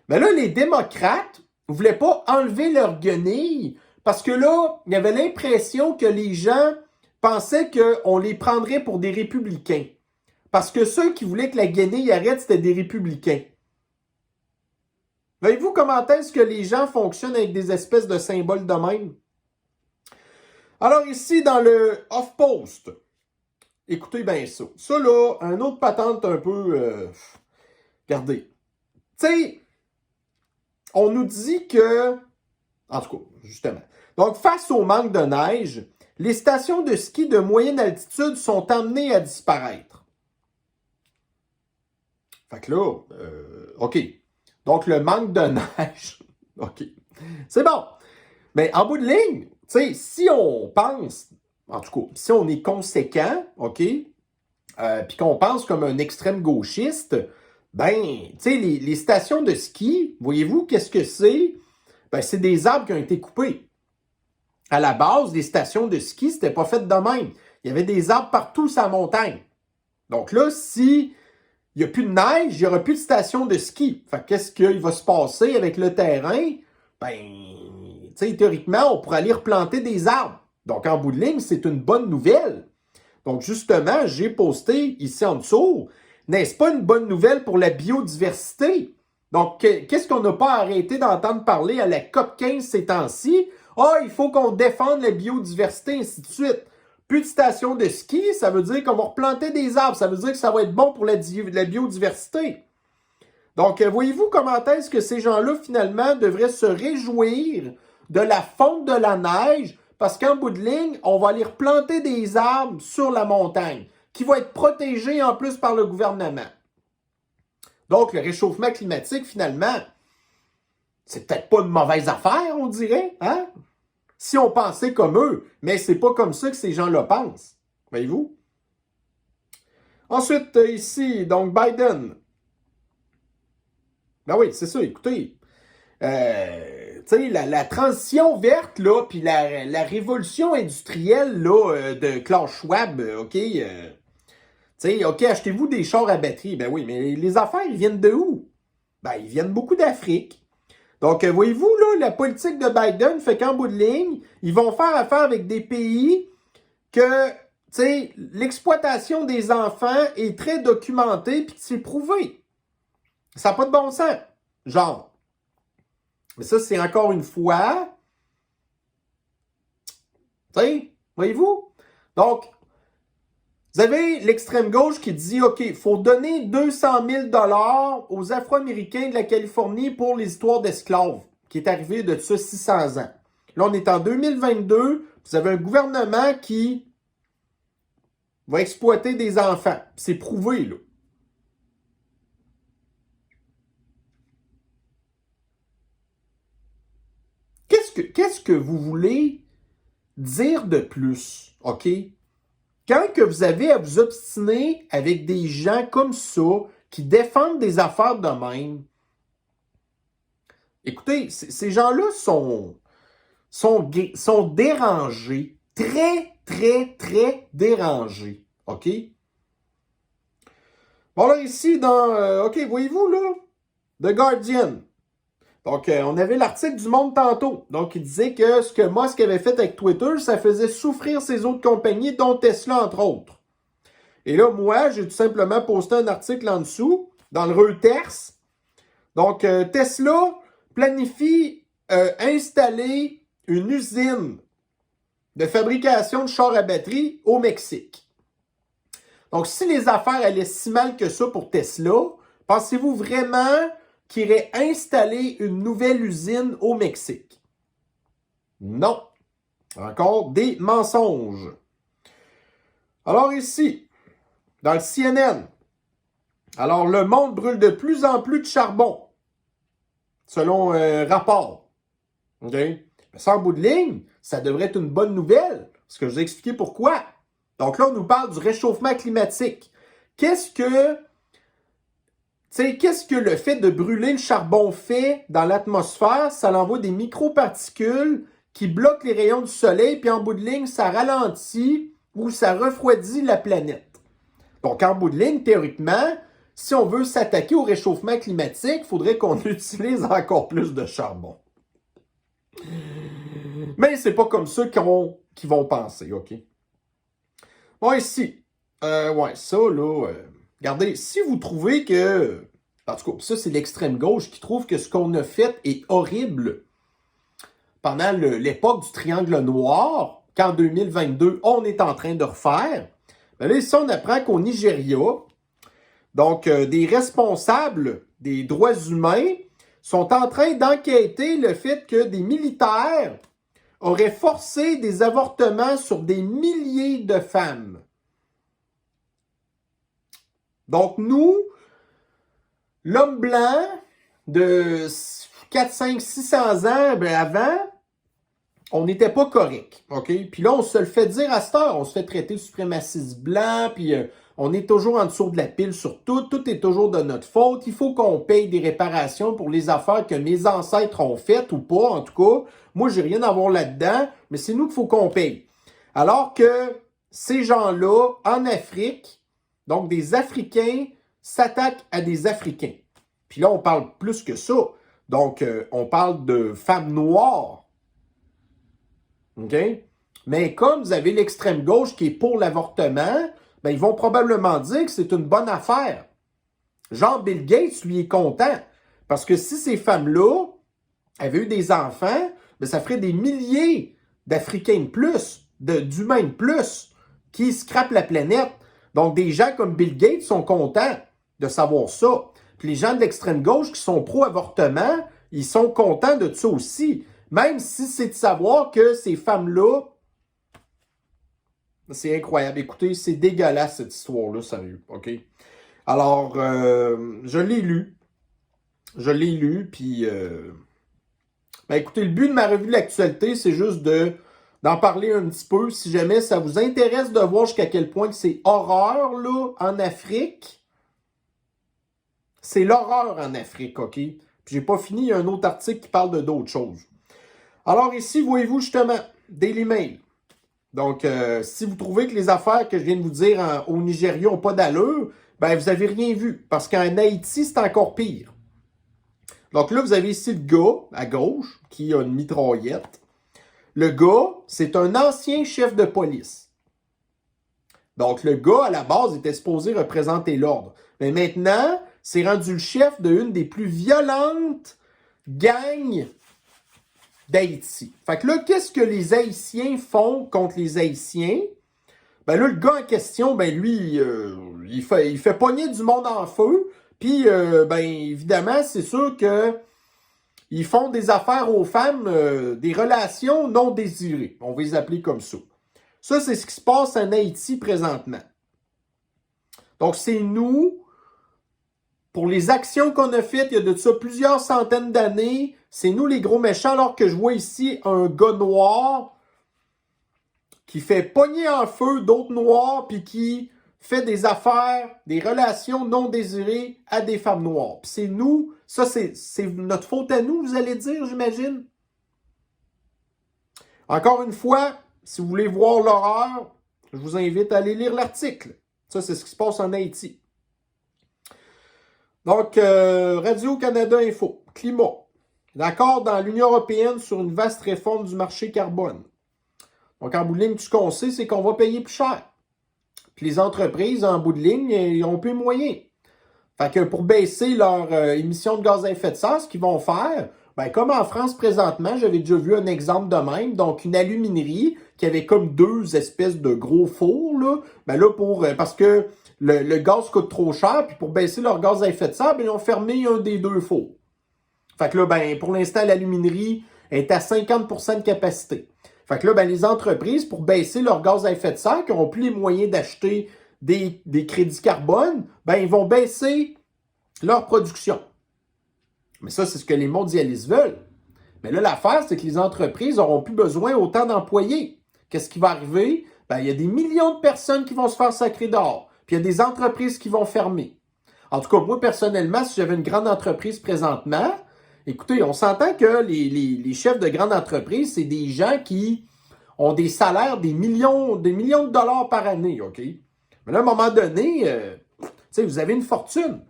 Mais là, les démocrates ne voulaient pas enlever leur guenille parce que là, il y avait l'impression que les gens pensaient qu'on les prendrait pour des républicains. Parce que ceux qui voulaient que la guenille arrête, c'était des républicains. Voyez-vous comment est-ce que les gens fonctionnent avec des espèces de symboles de même? Alors ici, dans le off-post, écoutez bien ça. Ça là, un autre patente un peu... regardez. Tu sais, on nous dit que... En tout cas, justement. Donc, face au manque de neige, les stations de ski de moyenne altitude sont amenées à disparaître. Fait que là, OK. Donc, le manque de neige, OK. C'est bon. Mais en bout de ligne, tu sais, si on pense, en tout cas, si on est conséquent, OK, puis qu'on pense comme un extrême gauchiste, ben, tu sais, les stations de ski, voyez-vous, qu'est-ce que c'est? Ben, c'est des arbres qui ont été coupés. À la base, les stations de ski, c'était pas fait de même. Il y avait des arbres partout sur la montagne. Donc là, si il n'y a plus de neige, il n'y aura plus de station de ski. Fait qu'est-ce qu'il va se passer avec le terrain? Ben, tu sais, théoriquement, on pourrait aller replanter des arbres. Donc, en bout de ligne, c'est une bonne nouvelle. Donc, justement, j'ai posté ici en dessous, n'est-ce pas une bonne nouvelle pour la biodiversité? Donc, qu'est-ce qu'on n'a pas arrêté d'entendre parler à la COP 15 ces temps-ci? Ah, il faut qu'on défende la biodiversité, ainsi de suite. Plus de stations de ski, ça veut dire qu'on va replanter des arbres. Ça veut dire que ça va être bon pour la biodiversité. Donc, voyez-vous comment est-ce que ces gens-là, finalement, devraient se réjouir de la fonte de la neige parce qu'en bout de ligne, on va aller replanter des arbres sur la montagne qui vont être protégés en plus par le gouvernement. Donc, le réchauffement climatique, finalement, c'est peut-être pas une mauvaise affaire, on dirait, hein? Si on pensait comme eux, mais c'est pas comme ça que ces gens-là pensent. Voyez-vous? Ensuite, ici, donc Biden. Ben oui, c'est ça, écoutez. Tu sais, la transition verte, là, puis la révolution industrielle, là, de Klaus Schwab, OK? Tu sais, OK, achetez-vous des chars à batterie. Ben oui, mais les affaires, ils viennent de où? Ben, ils viennent beaucoup d'Afrique. Donc, voyez-vous, là, la politique de Biden fait qu'en bout de ligne, ils vont faire affaire avec des pays que, tu sais, l'exploitation des enfants est très documentée puis que c'est prouvé. Ça n'a pas de bon sens. Genre. Mais ça, c'est encore une fois, tu sais, voyez-vous? Donc, vous avez l'extrême gauche qui dit, OK, il faut donner 200 000 $ aux Afro-Américains de la Californie pour l'histoire d'esclaves, qui est arrivée de ça 600 ans. Là, on est en 2022, vous avez un gouvernement qui va exploiter des enfants. C'est prouvé, là. Qu'est-ce que vous voulez dire de plus, OK? Quand que vous avez à vous obstiner avec des gens comme ça, qui défendent des affaires de même, écoutez, ces gens-là sont dérangés, très, très, très dérangés, OK? Bon, là, ici, dans, OK, voyez-vous, là, The Guardian. Donc, on avait l'article du Monde tantôt. Donc, il disait que ce que Musk avait fait avec Twitter, ça faisait souffrir ses autres compagnies, dont Tesla, entre autres. Et là, moi, j'ai tout simplement posté un article en dessous, dans le Reuters. Donc, Tesla planifie installer une usine de fabrication de chars à batterie au Mexique. Donc, si les affaires allaient si mal que ça pour Tesla, pensez-vous vraiment qu'il irait installer une nouvelle usine au Mexique? Non. Encore des mensonges. Alors ici, dans le CNN, alors le monde brûle de plus en plus de charbon, selon un rapport. OK? Mais ça, en bout de ligne, ça devrait être une bonne nouvelle, parce que je vous ai expliqué pourquoi. Donc là, on nous parle du réchauffement climatique. Qu'est-ce que Tu sais, qu'est-ce que le fait de brûler le charbon fait dans l'atmosphère? Ça l'envoie des microparticules qui bloquent les rayons du soleil, puis en bout de ligne, ça ralentit ou ça refroidit la planète. Donc, en bout de ligne, théoriquement, si on veut s'attaquer au réchauffement climatique, il faudrait qu'on utilise encore plus de charbon. Mais c'est pas comme ça qu'ils vont penser, OK? Bon, ici, ouais, ça, là, regardez, si vous trouvez que, en tout cas, ça, c'est l'extrême gauche qui trouve que ce qu'on a fait est horrible pendant l'époque du triangle noir, qu'en 2022, on est en train de refaire. Ben là, ici, on apprend qu'au Nigeria, donc, des responsables des droits humains sont en train d'enquêter le fait que des militaires auraient forcé des avortements sur des milliers de femmes. Donc, nous, l'homme blanc de 4, 5, 600 ans avant, on n'était pas correct, OK? Puis là, on se le fait dire à cette heure, on se fait traiter de suprémaciste blanc, puis on est toujours en dessous de la pile sur tout, tout est toujours de notre faute, il faut qu'on paye des réparations pour les affaires que mes ancêtres ont faites ou pas, en tout cas. Moi, j'ai rien à voir là-dedans, mais c'est nous qu'il faut qu'on paye. Alors que ces gens-là, en Afrique, donc des Africains, s'attaquent à des Africains. Puis là, on parle plus que ça. Donc, on parle de femmes noires. OK? Mais comme vous avez l'extrême gauche qui est pour l'avortement, ben ils vont probablement dire que c'est une bonne affaire. Genre Bill Gates, lui, est content. Parce que si ces femmes-là avaient eu des enfants, ben ça ferait des milliers d'Africains de plus, d'humains de plus, qui scrapent la planète. Donc, des gens comme Bill Gates sont contents de savoir ça. Puis les gens de l'extrême gauche qui sont pro-avortement, ils sont contents de ça aussi. Même si c'est de savoir que ces femmes-là, c'est incroyable. Écoutez, c'est dégueulasse cette histoire-là, sérieux, OK? Alors, je l'ai lu. Puis, ben écoutez, le but de ma revue de l'actualité, c'est juste d'en parler un petit peu. Si jamais ça vous intéresse de voir jusqu'à quel point c'est horreur, là, en Afrique, c'est l'horreur en Afrique, OK? Puis, j'ai pas fini, il y a un autre article qui parle de d'autres choses. Alors ici, voyez-vous justement, Daily Mail. Donc, si vous trouvez que les affaires que je viens de vous dire au Nigeria n'ont pas d'allure, ben vous n'avez rien vu. Parce qu'en Haïti, c'est encore pire. Donc là, vous avez ici le gars, à gauche, qui a une mitraillette. Le gars, c'est un ancien chef de police. Donc, le gars, à la base, était supposé représenter l'ordre. Mais maintenant, c'est rendu le chef d'une des plus violentes gangs d'Haïti. Fait que là, qu'est-ce que les Haïtiens font contre les Haïtiens? Ben là, le gars en question, ben lui, il fait pogner du monde en feu. Puis, ben évidemment, c'est sûr que ils font des affaires aux femmes, des relations non désirées. On va les appeler comme ça. Ça, c'est ce qui se passe en Haïti présentement. Donc, c'est nous, pour les actions qu'on a faites, il y a de ça plusieurs centaines d'années, c'est nous les gros méchants, alors que je vois ici un gars noir qui fait pogner en feu d'autres noirs, puis qui fait des affaires, des relations non désirées à des femmes noires. Puis c'est nous, ça c'est notre faute à nous, vous allez dire, j'imagine. Encore une fois, si vous voulez voir l'horreur, je vous invite à aller lire l'article. Ça, c'est ce qui se passe en Haïti. Donc, Radio-Canada Info, climat. L'accord dans l'Union européenne sur une vaste réforme du marché carbone. Donc, en bout de ligne, tout ce qu'on sait, c'est qu'on va payer plus cher. Puis les entreprises, en bout de ligne, ils ont plus de moyens. Fait que pour baisser leur émissions de gaz à effet de serre, ce qu'ils vont faire, ben, comme en France présentement, j'avais déjà vu un exemple de même. Donc, une aluminerie qui avait comme deux espèces de gros fours, là. Ben là, parce que le gaz coûte trop cher, puis pour baisser leur gaz à effet de serre, ben, ils ont fermé un des deux fours. Fait que là, ben, pour l'instant, l'aluminerie est à 50% de capacité. Fait que là, ben, les entreprises, pour baisser leur gaz à effet de serre, qui n'auront plus les moyens d'acheter des crédits carbone, ben, ils vont baisser leur production. Mais ça, c'est ce que les mondialistes veulent. Mais là, l'affaire, c'est que les entreprises n'auront plus besoin autant d'employés. Qu'est-ce qui va arriver? Ben, il y a des millions de personnes qui vont se faire sacrer dehors. Puis il y a des entreprises qui vont fermer. En tout cas, moi, personnellement, si j'avais une grande entreprise présentement, écoutez, on s'entend que les chefs de grande entreprise, c'est des gens qui ont des salaires des millions de dollars par année, OK? Mais là, à un moment donné, tu sais, vous avez une fortune.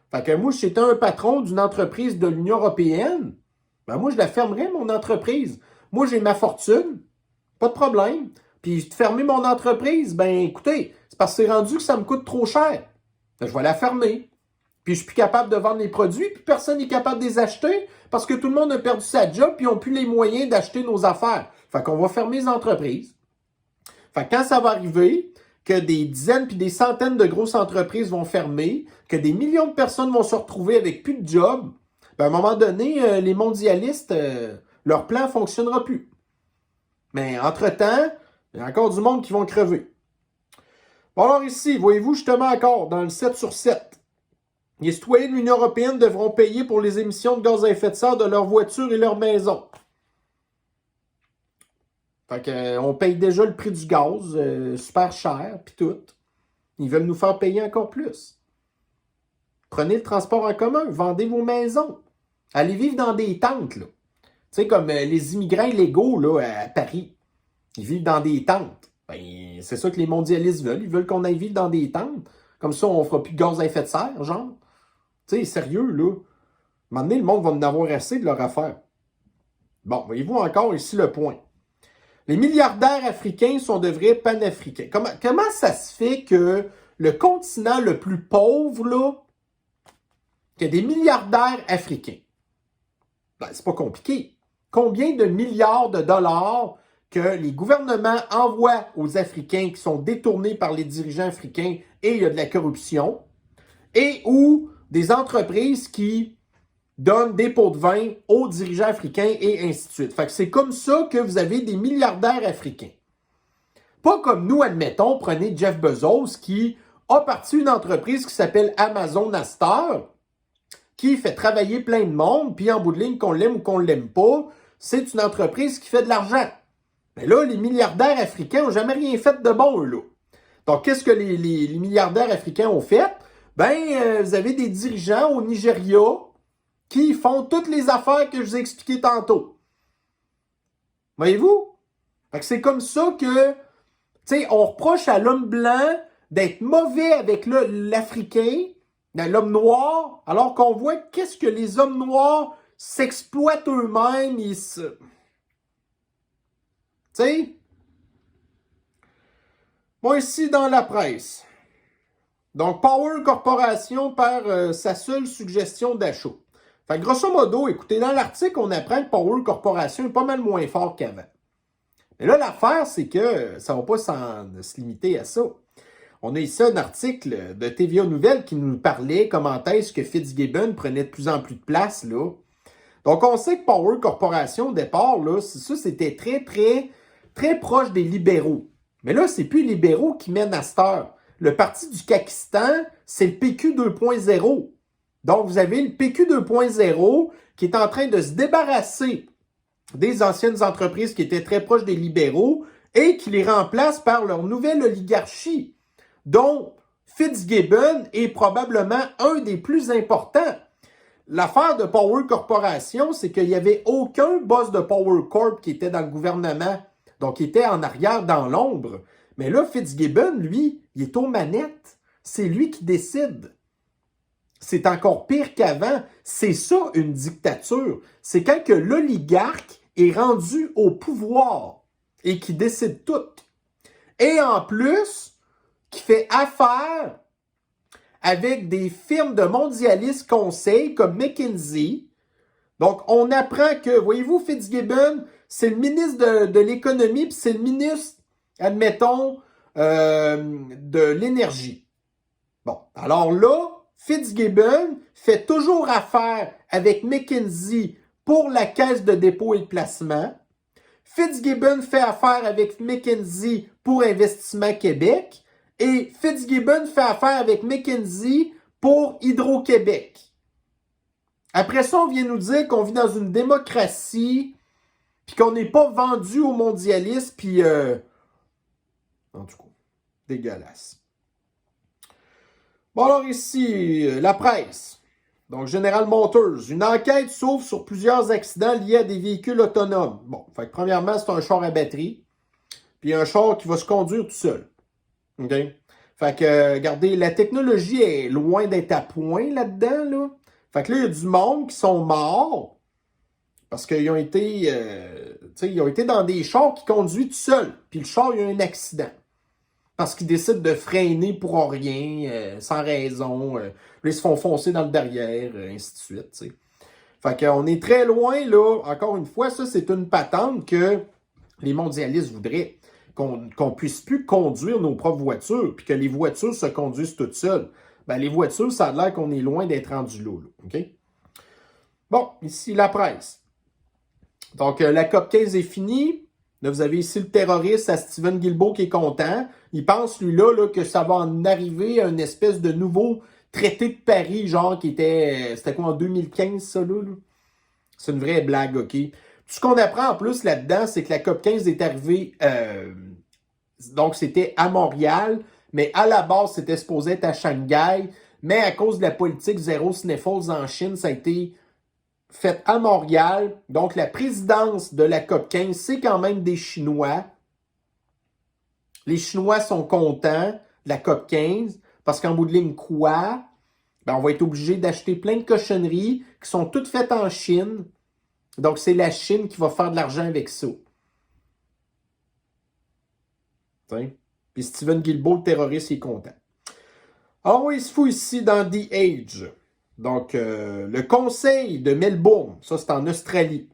Fait que moi, si j'étais un patron d'une entreprise de l'Union européenne, ben moi, je la fermerais, mon entreprise. Moi, j'ai ma fortune, pas de problème. Puis, fermer mon entreprise, ben écoutez, c'est parce que c'est rendu que ça me coûte trop cher. Ben, je vais la fermer. Puis, je suis plus capable de vendre les produits, puis personne n'est capable de les acheter parce que tout le monde a perdu sa job, puis ils n'ont plus les moyens d'acheter nos affaires. Fait qu'on va fermer les entreprises. Fait que quand ça va arriver, que des dizaines puis des centaines de grosses entreprises vont fermer, que des millions de personnes vont se retrouver avec plus de job, ben à un moment donné, les mondialistes, leur plan ne fonctionnera plus. Mais entre-temps, il y a encore du monde qui vont crever. Bon alors ici, voyez-vous justement encore, dans le 7 sur 7, les citoyens de l'Union européenne devront payer pour les émissions de gaz à effet de serre de leurs voitures et leurs maisons. Fait qu'on paye déjà le prix du gaz, super cher, puis tout. Ils veulent nous faire payer encore plus. Prenez le transport en commun, vendez vos maisons. Allez vivre dans des tentes, là. Tu sais, comme les immigrants illégaux, là, à Paris. Ils vivent dans des tentes. Ben, c'est ça que les mondialistes veulent. Ils veulent qu'on aille vivre dans des tentes. Comme ça, on fera plus de gaz à effet de serre, genre. Tu sais, sérieux, là. À un moment donné, le monde va en avoir assez de leur affaire. Bon, voyez-vous encore ici le point. Les milliardaires africains sont devenus panafricains. Comment ça se fait que le continent le plus pauvre, là, qu'il y a des milliardaires africains? Ben, c'est pas compliqué. Combien de milliards de dollars que les gouvernements envoient aux Africains qui sont détournés par les dirigeants africains et il y a de la corruption, et ou des entreprises qui donnent des pots de vin aux dirigeants africains et ainsi de suite. Fait que c'est comme ça que vous avez des milliardaires africains. Pas comme nous, admettons, prenez Jeff Bezos qui a parti une entreprise qui s'appelle Amazon Astor, qui fait travailler plein de monde, puis en bout de ligne, qu'on l'aime ou qu'on ne l'aime pas, c'est une entreprise qui fait de l'argent. Mais là, les milliardaires africains n'ont jamais rien fait de bon, eux, là. Donc, qu'est-ce que les milliardaires africains ont fait? Ben, vous avez des dirigeants au Nigeria qui font toutes les affaires que je vous ai expliquées tantôt. Voyez-vous? Fait que c'est comme ça que, tu sais, on reproche à l'homme blanc d'être mauvais avec l'Africain, l'homme noir, alors qu'on voit qu'est-ce que les hommes noirs s'exploitent eux-mêmes. Tu sais? Moi, ici, dans la presse. Donc, Power Corporation perd sa seule suggestion d'achat. Fait que grosso modo, écoutez, dans l'article, on apprend que Power Corporation est pas mal moins fort qu'avant. Mais là, l'affaire, c'est que ça ne va pas se limiter à ça. On a ici un article de TVA Nouvelles qui nous parlait comment est-ce que Fitzgibbon prenait de plus en plus de place, là. Donc, on sait que Power Corporation, au départ, là, ça, c'était très, très, très proche des libéraux. Mais là, c'est plus les libéraux qui mènent à cette heure. Le parti du Kakistan, c'est le PQ 2.0. Donc, vous avez le PQ 2.0 qui est en train de se débarrasser des anciennes entreprises qui étaient très proches des libéraux et qui les remplace par leur nouvelle oligarchie, dont Fitzgibbon est probablement un des plus importants. L'affaire de Power Corporation, c'est qu'il n'y avait aucun boss de Power Corp qui était dans le gouvernement, donc il était en arrière dans l'ombre. Mais là, Fitzgibbon, lui, il est aux manettes. C'est lui qui décide. C'est encore pire qu'avant. C'est ça, une dictature. C'est quand que l'oligarque est rendu au pouvoir et qui décide tout. Et en plus, qui fait affaire avec des firmes de mondialistes conseils comme McKinsey. Donc, on apprend que, voyez-vous, Fitzgibbon, c'est le ministre de l'économie, puis c'est le ministre, admettons, de l'énergie. Bon, alors là, Fitzgibbon fait toujours affaire avec McKinsey pour la caisse de dépôt et de placement. Fitzgibbon fait affaire avec McKinsey pour Investissement Québec. Et Fitzgibbon fait affaire avec McKinsey pour Hydro-Québec. Après ça, on vient nous dire qu'on vit dans une démocratie, puis qu'on n'est pas vendu aux mondialistes, puis en tout cas, dégueulasse. Bon, alors ici, la presse. Donc, General Motors. Une enquête s'ouvre sur plusieurs accidents liés à des véhicules autonomes. Bon, fait que premièrement, c'est un char à batterie. Puis un char qui va se conduire tout seul. OK? Fait que, regardez, la technologie est loin d'être à point là-dedans, là. Fait que là, il y a du monde qui sont morts parce qu'ils ont été, ils ont été dans des chars qui conduisent tout seuls. Puis le char, il y a un accident. Parce qu'ils décident de freiner pour rien, sans raison. Là, ils se font foncer dans le derrière, ainsi de suite, t'sais. Fait qu'on est très loin, là. Encore une fois, ça, c'est une patente que les mondialistes voudraient. Qu'on puisse plus conduire nos propres voitures, puis que les voitures se conduisent toutes seules. Ben, les voitures, ça a l'air qu'on est loin d'être rendu là. OK? Bon, ici, la presse. Donc, la COP15 est finie. Là, vous avez ici le terroriste à Steven Guilbeault qui est content. Il pense, lui-là, là, que ça va en arriver à une espèce de nouveau traité de Paris, genre, qui était... C'était quoi, en 2015, ça, là? C'est une vraie blague, OK? Tout ce qu'on apprend en plus là-dedans, c'est que la COP15 est arrivée... donc, c'était à Montréal, mais à la base, c'était supposé être à Shanghai. Mais à cause de la politique zéro sniffles en Chine, ça a été fait à Montréal. Donc, la présidence de la COP15, c'est quand même des Chinois. Les Chinois sont contents de la COP15 parce qu'en bout de ligne, quoi? Ben, on va être obligé d'acheter plein de cochonneries qui sont toutes faites en Chine. Donc, c'est la Chine qui va faire de l'argent avec ça. T'sais? Puis Steven Guilbeault, le terroriste, il est content. Alors, oui, il se fout ici dans The Age. Donc, le conseil de Melbourne, ça c'est en Australie,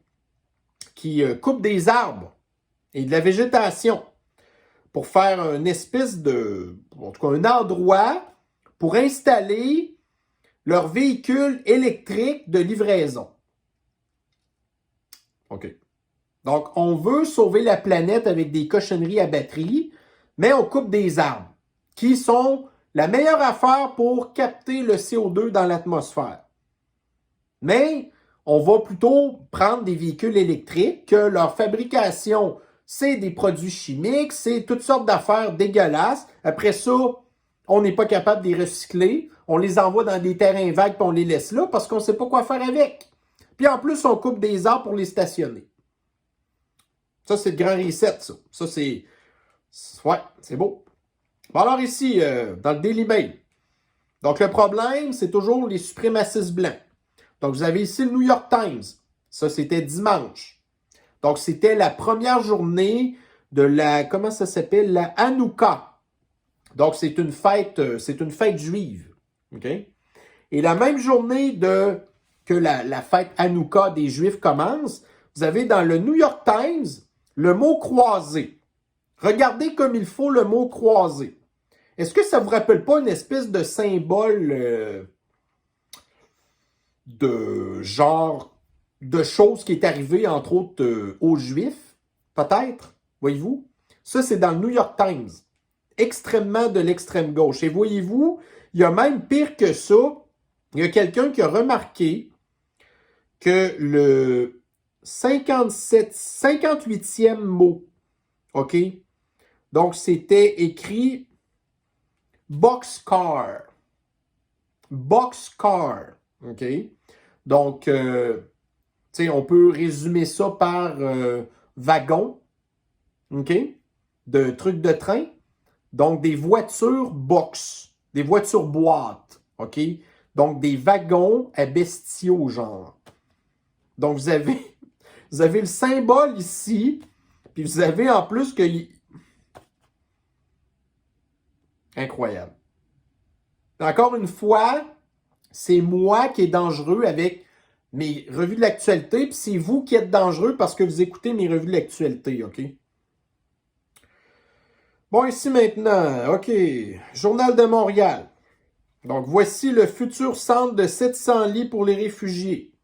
qui coupe des arbres et de la végétation pour faire une espèce de, en tout cas, un endroit pour installer leur véhicule électrique de livraison. OK. Donc, on veut sauver la planète avec des cochonneries à batterie, mais on coupe des arbres qui sont la meilleure affaire pour capter le CO2 dans l'atmosphère. Mais on va plutôt prendre des véhicules électriques que leur fabrication, c'est des produits chimiques, c'est toutes sortes d'affaires dégueulasses. Après ça, on n'est pas capable de les recycler. On les envoie dans des terrains vagues et on les laisse là parce qu'on ne sait pas quoi faire avec. Puis en plus, on coupe des arbres pour les stationner. Ça, c'est le grand reset, ça. Ça, c'est... Ouais, c'est beau. Bon, alors ici, dans le Daily Mail. Donc, le problème, c'est toujours les suprémacistes blancs. Donc, vous avez ici le New York Times. Ça, c'était dimanche. Donc, c'était la première journée de la... Comment ça s'appelle? La Hanouka. Donc, c'est une fête juive. OK? Et la même journée que la fête Hanouka des Juifs commence, vous avez dans le New York Times le mot croisé. Regardez comme il faut le mot croisé. Est-ce que ça ne vous rappelle pas une espèce de symbole de genre de choses qui est arrivé, entre autres, aux Juifs? Peut-être, voyez-vous? Ça, c'est dans le New York Times. Extrêmement de l'extrême gauche. Et voyez-vous, il y a même pire que ça. Il y a quelqu'un qui a remarqué que le 58e mot, OK? Donc, c'était écrit boxcar. Boxcar, OK? Donc, tu sais, on peut résumer ça par wagon, OK? De trucs de train. Donc, des voitures box, des voitures boîtes, OK? Donc, des wagons à bestiaux, genre. Donc, vous avez le symbole ici, puis vous avez en plus que... Incroyable. Encore une fois, c'est moi qui est dangereux avec mes revues de l'actualité, puis c'est vous qui êtes dangereux parce que vous écoutez mes revues de l'actualité, OK? Bon, ici maintenant, OK, Journal de Montréal. Donc, voici le futur centre de 700 lits pour les réfugiés.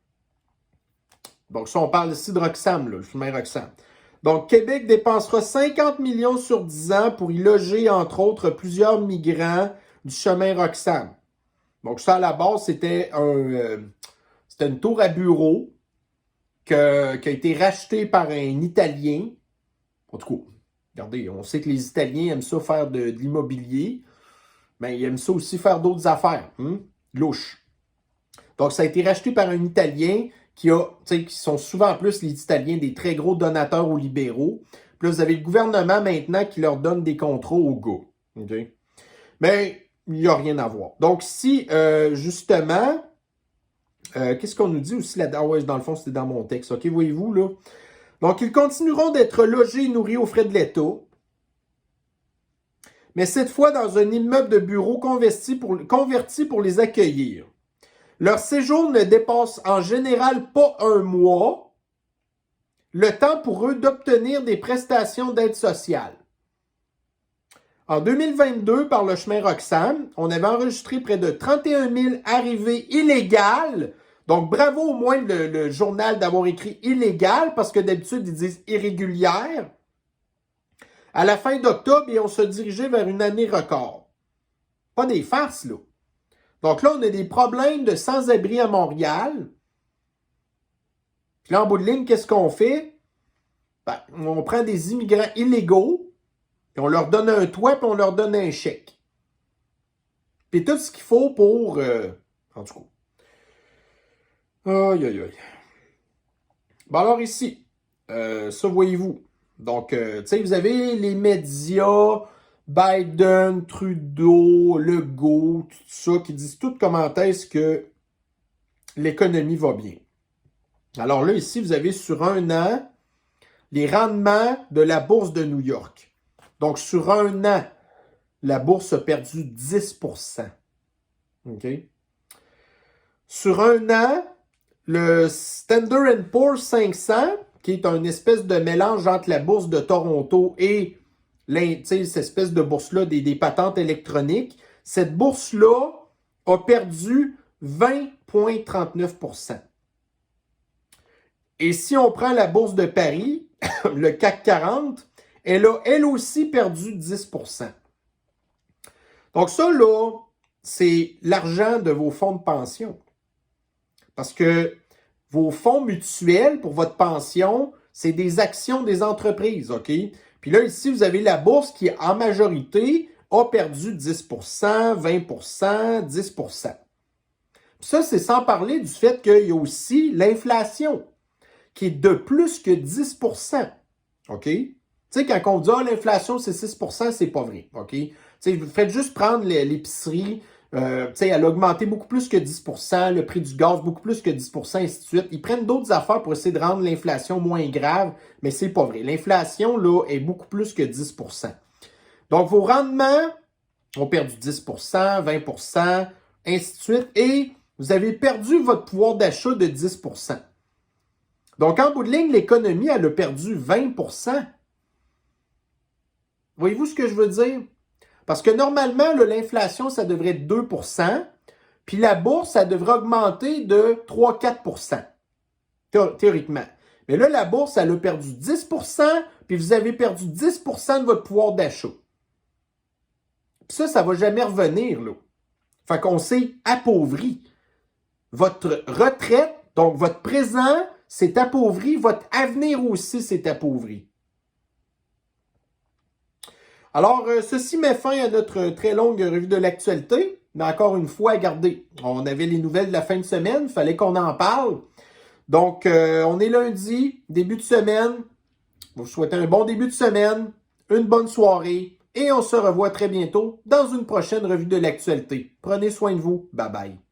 Donc, ça, on parle ici de Roxham, là, le chemin Roxham. Donc, Québec dépensera 50 millions sur 10 ans pour y loger, entre autres, plusieurs migrants du chemin Roxham. Donc, ça, à la base, c'était une tour à bureau qui a été rachetée par un Italien. En tout cas, regardez, on sait que les Italiens aiment ça faire de l'immobilier. ben, il aime ça aussi faire d'autres affaires. Louche. Donc, ça a été racheté par un Italien qui sont souvent en plus les Italiens des très gros donateurs aux libéraux. Puis là, vous avez le gouvernement maintenant qui leur donne des contrats aux gars. OK? Mais il n'y a rien à voir. Donc, si, justement, qu'est-ce qu'on nous dit aussi là-dedans? Ah ouais, dans le fond, c'était dans mon texte. OK, voyez-vous, là? Donc, ils continueront d'être logés et nourris aux frais de l'État, mais cette fois dans un immeuble de bureau converti pour les accueillir. Leur séjour ne dépasse en général pas un mois, le temps pour eux d'obtenir des prestations d'aide sociale. En 2022, par le chemin Roxham, on avait enregistré près de 31 000 arrivées illégales. Donc, bravo au moins le journal d'avoir écrit illégal, parce que d'habitude, ils disent irrégulière. À la fin d'octobre, et on se dirigeait vers une année record. Pas des farces, là. Donc là, on a des problèmes de sans-abri à Montréal. Puis là, en bout de ligne, qu'est-ce qu'on fait? Ben, on prend des immigrants illégaux, puis on leur donne un toit, puis on leur donne un chèque. Puis tout ce qu'il faut pour... en tout cas. Aïe, aïe, aïe. Bon, alors ici, ça, voyez-vous. Donc, tu sais, vous avez les médias, Biden, Trudeau, Legault, tout ça, qui disent tout comment est-ce que l'économie va bien. Alors là, ici, vous avez sur un an les rendements de la bourse de New York. Donc, sur un an, la bourse a perdu 10%. OK? Sur un an, le Standard & Poor's 500, qui est une espèce de mélange entre la bourse de Toronto et cette espèce de bourse-là des patentes électroniques, cette bourse-là a perdu 20,39%. Et si on prend la bourse de Paris, le CAC 40, elle a elle aussi perdu 10%. Donc ça, là, c'est l'argent de vos fonds de pension. Parce que vos fonds mutuels pour votre pension, c'est des actions des entreprises, OK? Puis là, ici, vous avez la bourse qui, en majorité, a perdu 10%, 20%, 10%. Puis ça, c'est sans parler du fait qu'il y a aussi l'inflation, qui est de plus que 10%. OK? Tu sais, quand on dit « Ah, l'inflation, c'est 6%, c'est pas vrai. » OK? Tu sais, faites juste prendre l'épicerie. Elle a augmenté beaucoup plus que 10%, le prix du gaz beaucoup plus que 10%, ainsi de suite. Ils prennent d'autres affaires pour essayer de rendre l'inflation moins grave, mais c'est pas vrai. L'inflation, là, est beaucoup plus que 10%. Donc, vos rendements ont perdu 10%, 20%, ainsi de suite, et vous avez perdu votre pouvoir d'achat de 10%. Donc, en bout de ligne, l'économie, elle a perdu 20%. Voyez-vous ce que je veux dire? Parce que normalement, l'inflation, ça devrait être 2%, puis la bourse, ça devrait augmenter de 3-4%, théoriquement. Mais là, la bourse, elle a perdu 10%, puis vous avez perdu 10% de votre pouvoir d'achat. Puis ça ne va jamais revenir, là. Fait qu'on s'est appauvri. Votre retraite, donc votre présent, s'est appauvri, votre avenir aussi s'est appauvri. Alors, ceci met fin à notre très longue revue de l'actualité. Mais encore une fois, regardez, on avait les nouvelles de la fin de semaine, il fallait qu'on en parle. Donc, on est lundi, début de semaine. Je vous souhaite un bon début de semaine, une bonne soirée et on se revoit très bientôt dans une prochaine revue de l'actualité. Prenez soin de vous. Bye bye.